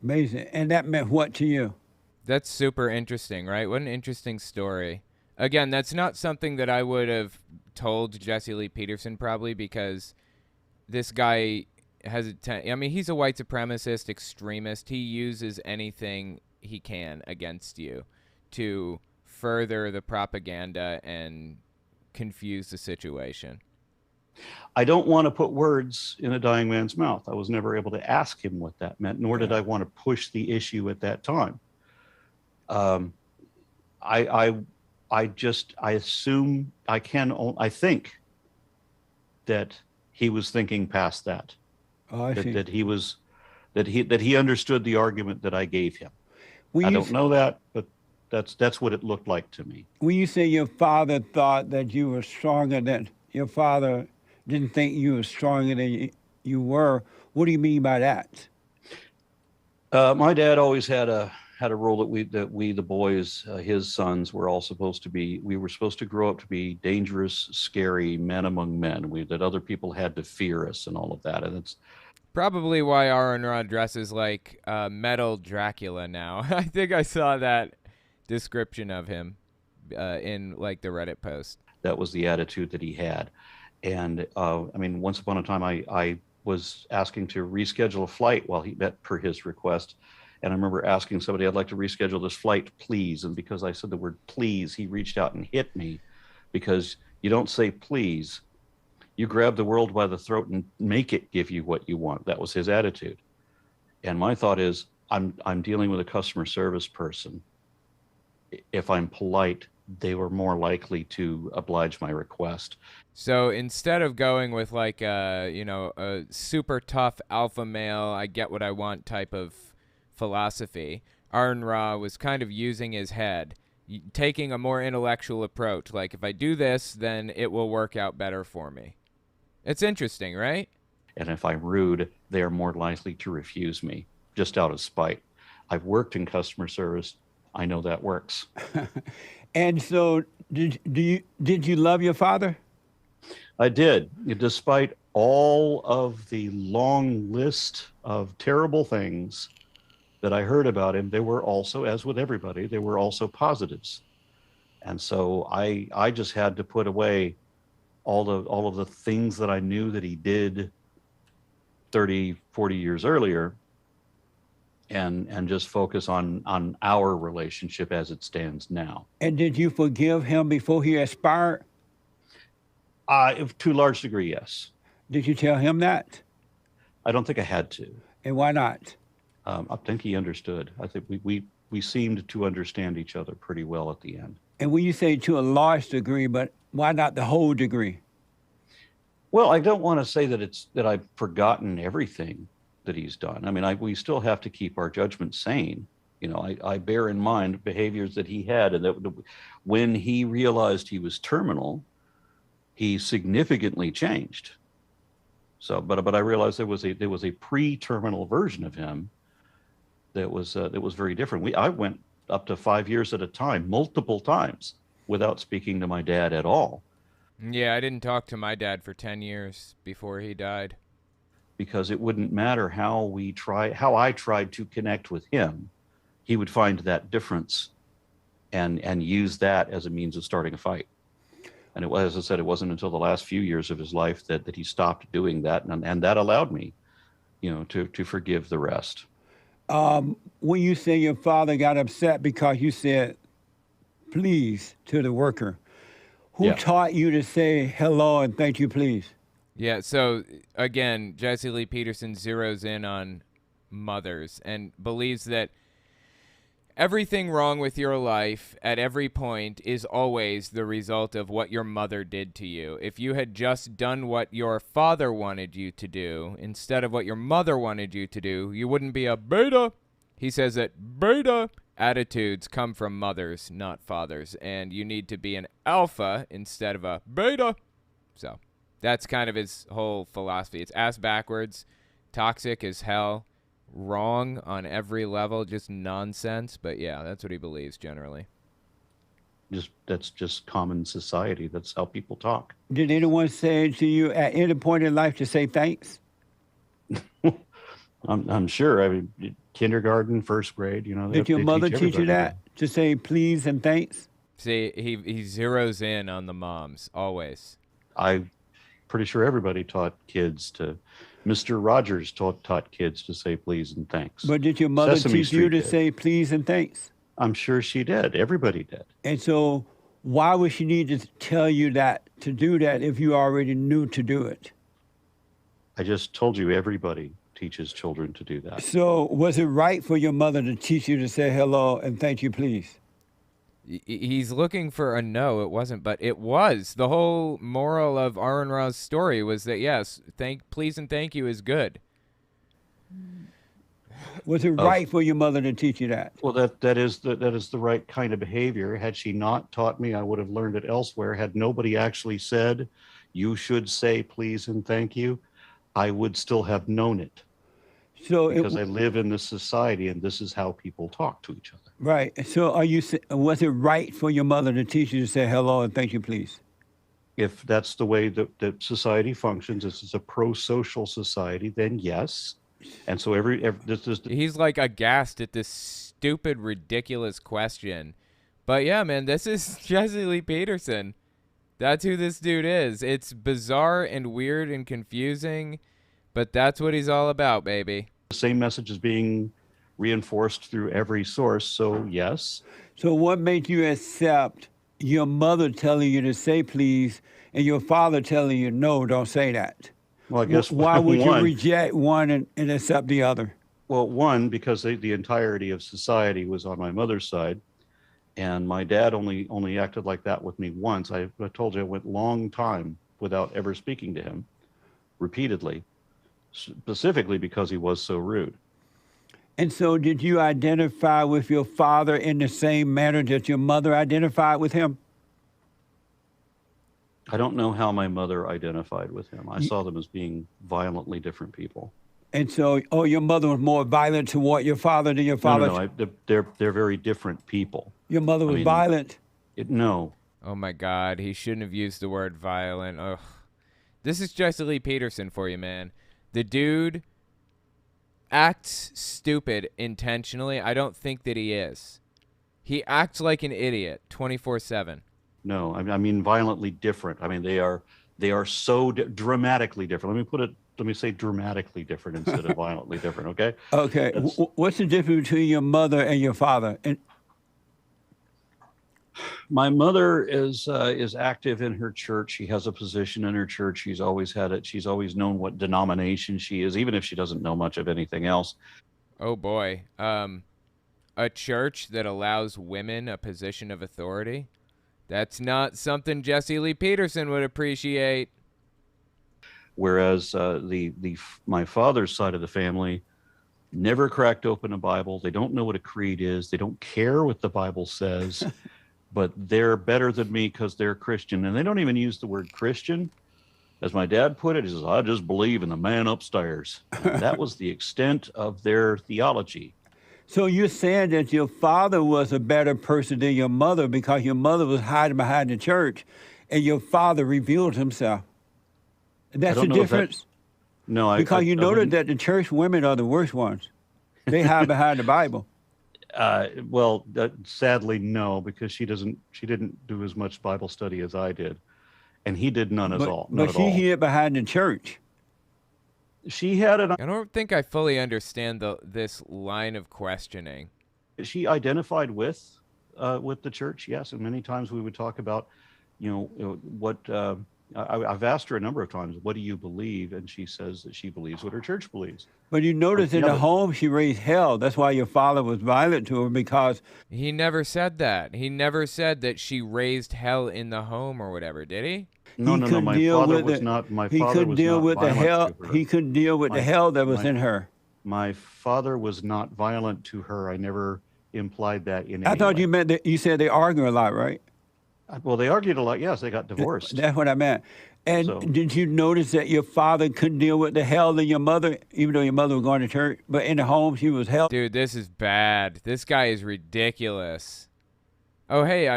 Amazing. And that meant what to you? That's super interesting, right? What an interesting story. Again, that's not something that I would have told Jesse Lee Peterson probably, because this guy has I mean, he's a white supremacist extremist. He uses anything he can against you to further the propaganda and confuse the situation. I don't want to put words in a dying man's mouth. I was never able to ask him what that meant, nor did I want to push the issue at that time. I assume I think that he was thinking past that. Oh, I see. That he understood the argument that I gave him. I don't know that, but that's what it looked like to me. When you say your father thought that you were stronger than your father didn't think you were stronger than you were, what do you mean by that? My dad always had a rule that we the boys, his sons, were all supposed to be. We were supposed to grow up to be dangerous, scary men among men. That other people had to fear us and all of that, and it's probably why Aron dresses like metal Dracula now. I think I saw that description of him in like the Reddit post. That was the attitude that he had. And I mean, once upon a time, I was asking to reschedule a flight while he met per his request. And I remember asking somebody, "I'd like to reschedule this flight, please." And because I said the word please, he reached out and hit me, because you don't say please. You grab the world by the throat and make it give you what you want. That was his attitude. And my thought is, I'm dealing with a customer service person. If I'm polite, they were more likely to oblige my request. So instead of going with like a super tough alpha male, I get what I want type of philosophy, Aron Ra was kind of using his head, taking a more intellectual approach. Like, if I do this, then it will work out better for me. It's interesting, right? And if I'm rude, they are more likely to refuse me, just out of spite. I've worked in customer service. I know that works. And so, did you love your father? I did, despite all of the long list of terrible things that I heard about him. There were also, as with everybody, there were also positives. And so I just had to put away all of the things that I knew that he did 30, 40 years earlier, and just focus on our relationship as it stands now. And did you forgive him before he expired? To a large degree, yes. Did you tell him that? I don't think I had to. And why not? I think he understood. I think we seemed to understand each other pretty well at the end. And when you say to a large degree, but why not the whole degree? Well, I don't want to say that I've forgotten everything that he's done. I mean, we still have to keep our judgment sane. You know, I bear in mind behaviors that he had, and that when he realized he was terminal, he significantly changed. So, but I realized there was a pre-terminal version of him that was very different. I went up to 5 years at a time, multiple times, without speaking to my dad at all. Yeah, I didn't talk to my dad for 10 years before he died. Because it wouldn't matter how I tried to connect with him, he would find that difference and use that as a means of starting a fight. And it was, as I said, it wasn't until the last few years of his life that he stopped doing that, and that allowed me, to forgive the rest. When you say your father got upset because you said please to the worker, who taught you to say hello and thank you, please? Yeah, so again, Jesse Lee Peterson zeroes in on mothers and believes that everything wrong with your life at every point is always the result of what your mother did to you. If you had just done what your father wanted you to do instead of what your mother wanted you to do, you wouldn't be a beta. He says that beta attitudes come from mothers, not fathers, and you need to be an alpha instead of a beta. So that's kind of his whole philosophy. It's ass backwards, toxic as hell, wrong on every level, just nonsense. But yeah, that's what he believes generally. That's just common society. That's how people talk. Did anyone say to you at any point in life to say thanks? I'm sure. I mean, kindergarten, first grade, Did your they mother teach teach you everybody that? To say please and thanks? See, he zeroes in on the moms always. I'm pretty sure everybody taught kids to. Mr. Rogers taught kids to say please and thanks. But did your mother Sesame teach you Street to did. say please and thanks? I'm sure she did. Everybody did. And so why would she need to tell you that, to do that, if you already knew to do it? I just told you everybody teaches children to do that. So was it right for your mother to teach you to say hello and thank you, please? He's looking for a no. It wasn't, but it was. The whole moral of Aron-Ra's story was that, yes, please and thank you is good. Was it right for your mother to teach you that? Well, that is the right kind of behavior. Had she not taught me, I would have learned it elsewhere. Had nobody actually said, you should say please and thank you, I would still have known it. So because I live in this society and this is how people talk to each other. Right. So was it right for your mother to teach you to say hello and thank you, please? If that's the way that society functions, this is a pro-social society, then yes. And so he's like aghast at this stupid, ridiculous question. But yeah, man, this is Jesse Lee Peterson. That's who this dude is. It's bizarre and weird and confusing, but that's what he's all about, baby. The same message is being reinforced through every source, so yes. So what made you accept your mother telling you to say please and your father telling you no, don't say that? Well, I guess why would you reject one and accept the other? Well, one, because the entirety of society was on my mother's side, and my dad only acted like that with me once. I told you I went a long time without ever speaking to him, repeatedly, specifically because he was so rude. And so did you identify with your father in the same manner that your mother identified with him? I don't know how my mother identified with him. I saw them as being violently different people. And so, your mother was more violent toward your father than your father? No, they're very different people. Your mother was violent? No. Oh my God, he shouldn't have used the word violent. Ugh. This is Jesse Lee Peterson for you, man. The dude acts stupid intentionally. I don't think that he is. He acts like an idiot 24/7. No, I mean violently different. I mean they are so dramatically different. Let me say dramatically different instead of violently different. Okay. Okay. What's the difference between your mother and your father? My mother is active in her church. She has a position in her church. She's always had it. She's always known what denomination she is, even if she doesn't know much of anything else. Oh boy. A church that allows women a position of authority? That's not something Jesse Lee Peterson would appreciate. Whereas my father's side of the family never cracked open a Bible. They don't know what a creed is. They don't care what the Bible says, but they're better than me because they're Christian. And they don't even use the word Christian. As my dad put it, he says, I just believe in the man upstairs. And that was the extent of their theology. So you're saying that your father was a better person than your mother because your mother was hiding behind the church and your father revealed himself. That's the difference? No, because you noted that the church women are the worst ones. They hide behind the Bible. Well, sadly, no, because she didn't do as much Bible study as I did, and he did none at all. But she hid behind the church. She had it. I don't think I fully understand this line of questioning. She identified with the church, yes, and many times we would talk about, what. I've asked her a number of times, what do you believe? And she says that she believes what her church believes. But you notice in the home she raised hell. That's why your father was violent to her, because... He never said that. He never said that she raised hell in the home or whatever, did he? No. My father was not violent to her. He couldn't deal with the hell that was in her. My father was not violent to her. I never implied that in any way. I thought you meant that you said they argue a lot, right? Well, they argued a lot. Yes, they got divorced. That's what I meant. And did you notice that your father couldn't deal with the hell than your mother, even though your mother was going to church? But in the home, she was hell. Dude, this is bad. This guy is ridiculous. Oh, hey, I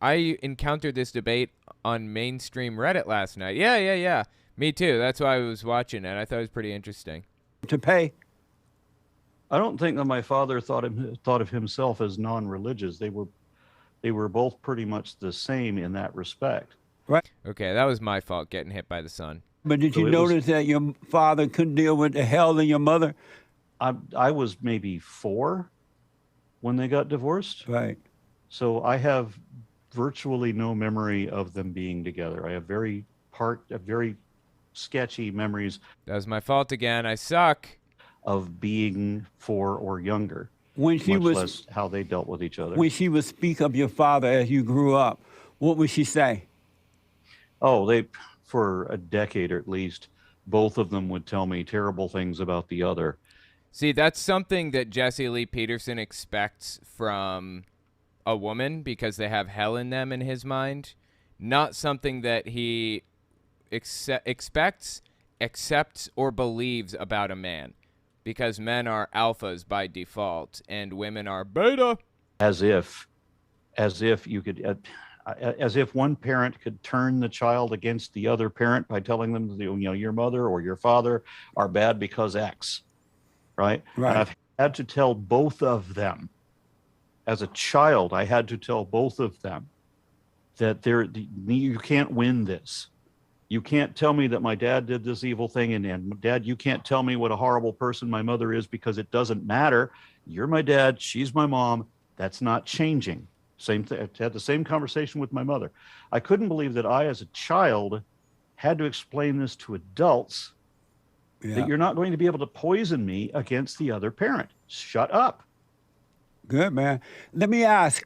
I encountered this debate on mainstream Reddit last night. Yeah. Me too. That's why I was watching it. I thought it was pretty interesting. To pay. I don't think that my father thought of himself as non-religious. They were both pretty much the same in that respect. Right. Okay, that was my fault getting hit by the sun. But did you notice that your father couldn't deal with the hell in your mother? I was maybe 4 when they got divorced. Right. So I have virtually no memory of them being together. I have very sketchy memories. That was my fault again. I suck. Of being 4 or younger. When she much less how they dealt with each other. When she would speak of your father as you grew up, what would she say? Oh, for a decade at least, both of them would tell me terrible things about the other. See, that's something that Jesse Lee Peterson expects from a woman because they have hell in them in his mind. Not something that he expects, accepts, or believes about a man. Because men are alphas by default and women are beta. As if you could, as if one parent could turn the child against the other parent by telling them, your mother or your father are bad because X, right? Right. And I've had to tell both of them. As a child, I had to tell both of them that you can't win this. You can't tell me that my dad did this evil thing, and Dad, you can't tell me what a horrible person my mother is because it doesn't matter. You're my dad. She's my mom. That's not changing. Same thing. I had the same conversation with my mother. I couldn't believe that I, as a child, had to explain this to adults. Yeah. That you're not going to be able to poison me against the other parent. Shut up. Good, man. Let me ask,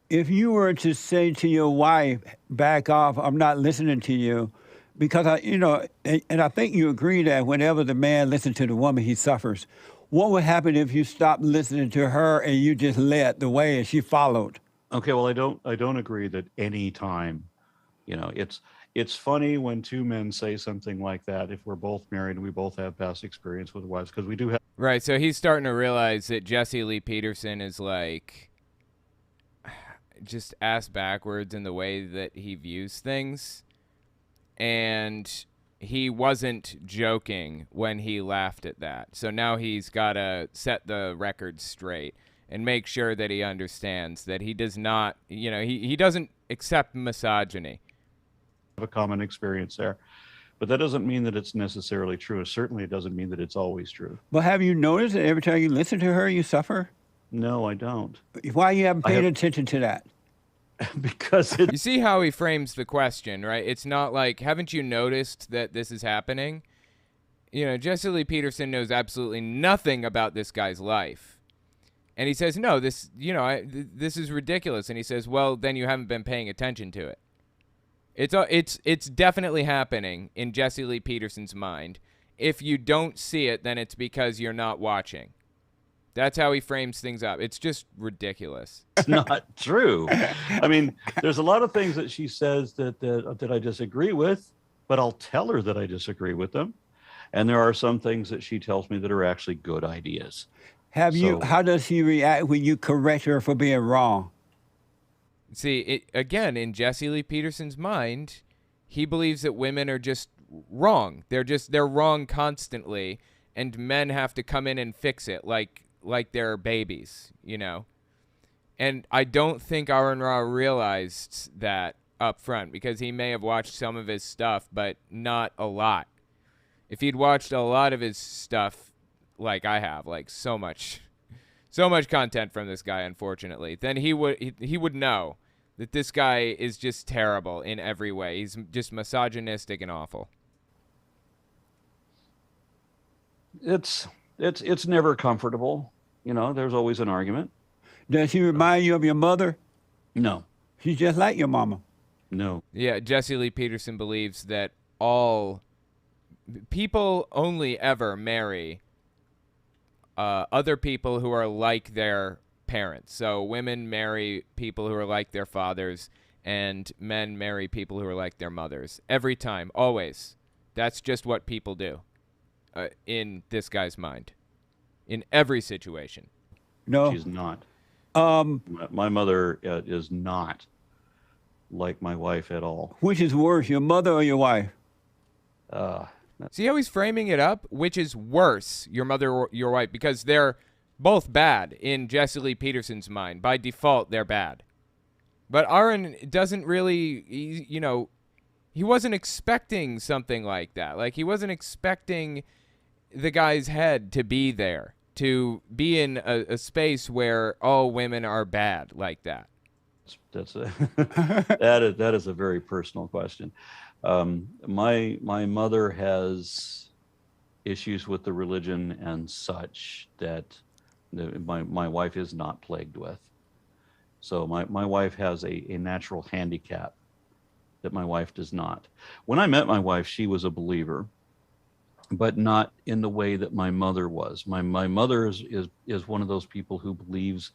if you were to say to your wife, back off, I'm not listening to you, because and I think you agree that whenever the man listens to the woman, he suffers. What would happen if you stopped listening to her and you just led the way and she followed? Okay, well, I don't agree that any time, it's funny when 2 men say something like that if we're both married and we both have past experience with wives, because we do have. Right, so he's starting to realize that Jesse Lee Peterson is like just ass backwards in the way that he views things. And he wasn't joking when he laughed at that. So now he's got to set the record straight and make sure that he understands that he does not, he doesn't accept misogyny. A common experience there. But that doesn't mean that it's necessarily true. Certainly it doesn't mean that it's always true. But have you noticed that every time you listen to her, you suffer? No, I don't. Why you haven't paid attention to that? Because you see how he frames the question, right? It's not like, haven't you noticed that this is happening? Jesse Lee Peterson knows absolutely nothing about this guy's life. And he says, no, this is ridiculous. And he says, well, then you haven't been paying attention to it. It's definitely happening in Jesse Lee Peterson's mind. If you don't see it, then it's because you're not watching. That's how he frames things up. It's just ridiculous. It's not true. I mean, there's a lot of things that she says that I disagree with, but I'll tell her that I disagree with them. And there are some things that she tells me that are actually good ideas. How does she react when you correct her for being wrong? See, again, in Jesse Lee Peterson's mind, he believes that women are just wrong. They're wrong constantly, and men have to come in and fix it like they're babies, And I don't think Aron realized that up front, because he may have watched some of his stuff, but not a lot. If he'd watched a lot of his stuff like I have, like so much content from this guy, unfortunately, then he would know that this guy is just terrible in every way. He's just misogynistic and awful. It's never comfortable. There's always an argument. Does she remind you of your mother? No. She's just like your mama. No. Yeah, Jesse Lee Peterson believes that all people only ever marry other people who are like their parents. So women marry people who are like their fathers, and men marry people who are like their mothers. Every time, always. That's just what people do in this guy's mind. In every situation. No. She's not. My mother is not like my wife at all. Which is worse, your mother or your wife? Uh, See how he's framing it up? Which is worse, your mother or your wife? Because they're both bad in Jesse Lee Peterson's mind. By default, they're bad. But Aron doesn't really, he wasn't expecting something like that. Like, he wasn't expecting the guy's head to be there, to be in a space where all women are bad like that. that's that is a very personal question. My mother has issues with the religion and such that my wife is not plagued with. So my wife has a natural handicap that my wife does not. When I met my wife, she was a believer, but not in the way that my mother was. My mother is one of those people who believes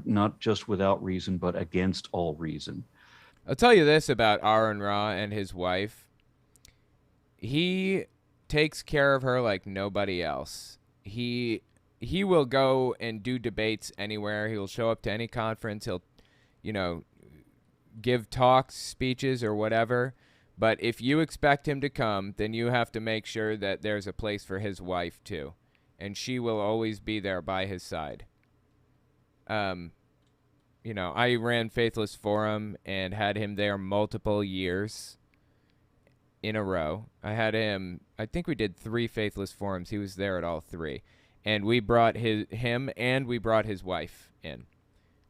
not just without reason, but against all reason. I'll tell you this about Aron Ra and his wife. He takes care of her like nobody else. He will go and do debates anywhere. He'll show up to any conference. He'll, give talks, speeches, or whatever. But if you expect him to come, then you have to make sure that there's a place for his wife too, and she will always be there by his side. I ran Faithless Forum and had him there multiple years in a row. I think we did 3 Faithless Forums. He was there at all 3. And we brought him and we brought his wife in.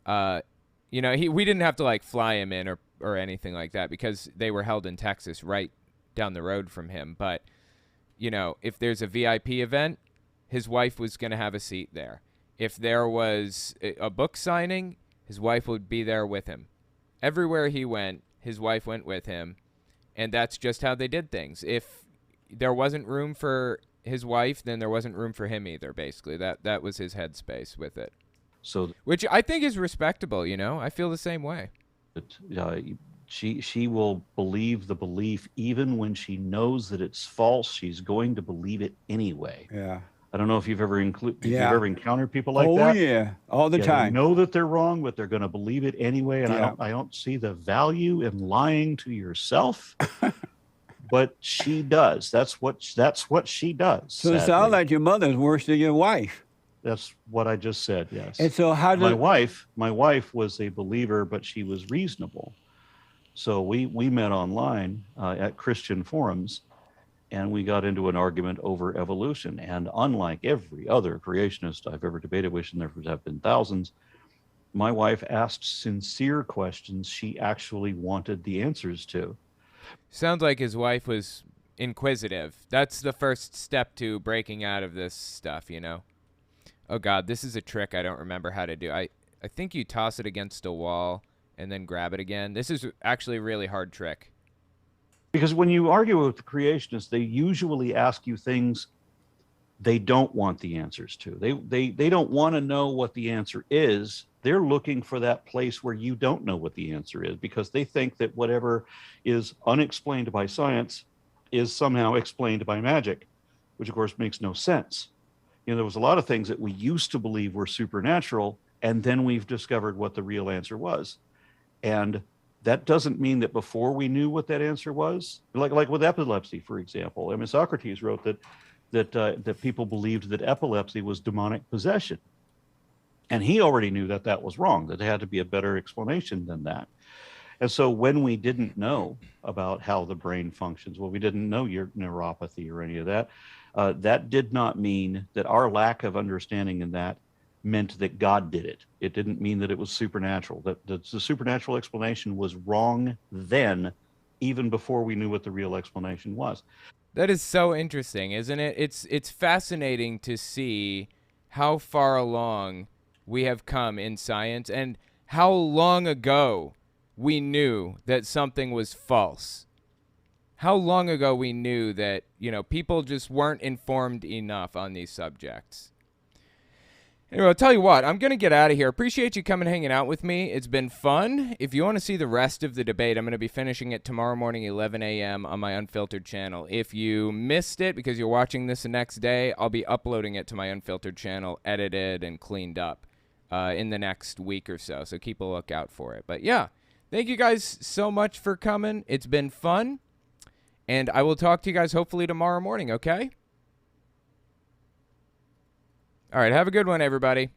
We didn't have to fly him in or anything like that because they were held in Texas right down the road from him. But, if there's a VIP event, his wife was going to have a seat there. If there was a book signing, his wife would be there with him. Everywhere he went, his wife went with him. And that's just how they did things. If there wasn't room for his wife, then there wasn't room for him either, basically. That was his headspace with it. So, which I think is respectable, I feel the same way. She will believe the belief even when she knows that it's false. She's going to believe it anyway. Yeah. I don't know if you've ever encountered people like that. Oh yeah, all the time. They know that they're wrong, but they're going to believe it anyway. And I don't see the value in lying to yourself. But she does. That's what she does. So it sounds like your mother's worse than your wife. That's what I just said. Yes. And so how did my wife was a believer, but she was reasonable. So we met online at Christian forums, and we got into an argument over evolution. And unlike every other creationist I've ever debated with, and there have been thousands, my wife asked sincere questions she actually wanted the answers to. Sounds like his wife was inquisitive. That's the first step to breaking out of this stuff, Oh, God, this is a trick I don't remember how to do. I think you toss it against a wall and then grab it again. This is actually a really hard trick. Because when you argue with the creationists, they usually ask you things they don't want the answers to. They don't want to know what the answer is. They're looking for that place where you don't know what the answer is, because they think that whatever is unexplained by science is somehow explained by magic, which of course makes no sense. There was a lot of things that we used to believe were supernatural, and then we've discovered what the real answer was. And that doesn't mean that before we knew what that answer was, like with epilepsy, for example. I mean, Socrates wrote that people believed that epilepsy was demonic possession. And he already knew that was wrong, that there had to be a better explanation than that. And so when we didn't know about how the brain functions, we didn't know your neuropathy or any of that, that did not mean that our lack of understanding in that meant that God did it. It didn't mean that it was supernatural, that the supernatural explanation was wrong then, even before we knew what the real explanation was. That is so interesting, isn't it? It's fascinating to see how far along we have come in science and how long ago we knew that something was false. How long ago we knew that, people just weren't informed enough on these subjects. Anyway, I'll tell you what, I'm going to get out of here. Appreciate you coming and hanging out with me. It's been fun. If you want to see the rest of the debate, I'm going to be finishing it tomorrow morning, 11 a.m. on my Unfiltered channel. If you missed it because you're watching this the next day, I'll be uploading it to my Unfiltered channel, edited and cleaned up. in the next week or so. So keep a lookout for it. But yeah, thank you guys so much for coming. It's been fun. And I will talk to you guys hopefully tomorrow morning, okay? All right, have a good one, everybody.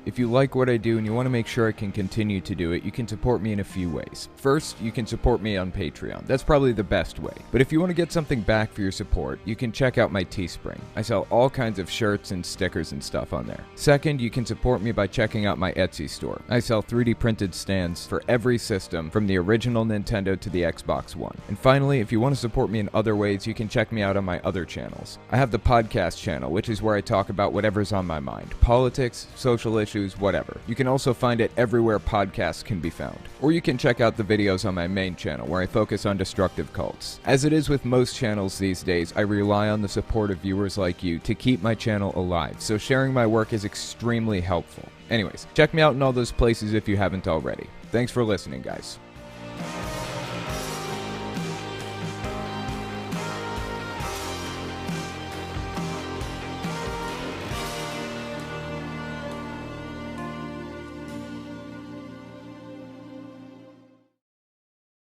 If you like what I do and you want to make sure I can continue to do it, you can support me in a few ways. First, you can support me on Patreon. That's probably the best way. But if you want to get something back for your support, you can check out my Teespring. I sell all kinds of shirts and stickers and stuff on there. Second, you can support me by checking out my Etsy store. I sell 3D printed stands for every system, from the original Nintendo to the Xbox One. And finally, if you want to support me in other ways, you can check me out on my other channels. I have the podcast channel, which is where I talk about whatever's on my mind. Politics, social issues, whatever. You can also find it everywhere podcasts can be found. Or you can check out the videos on my main channel where I focus on destructive cults. As it is with most channels these days, I rely on the support of viewers like you to keep my channel alive, so sharing my work is extremely helpful. Anyways, check me out in all those places if you haven't already. Thanks for listening, guys.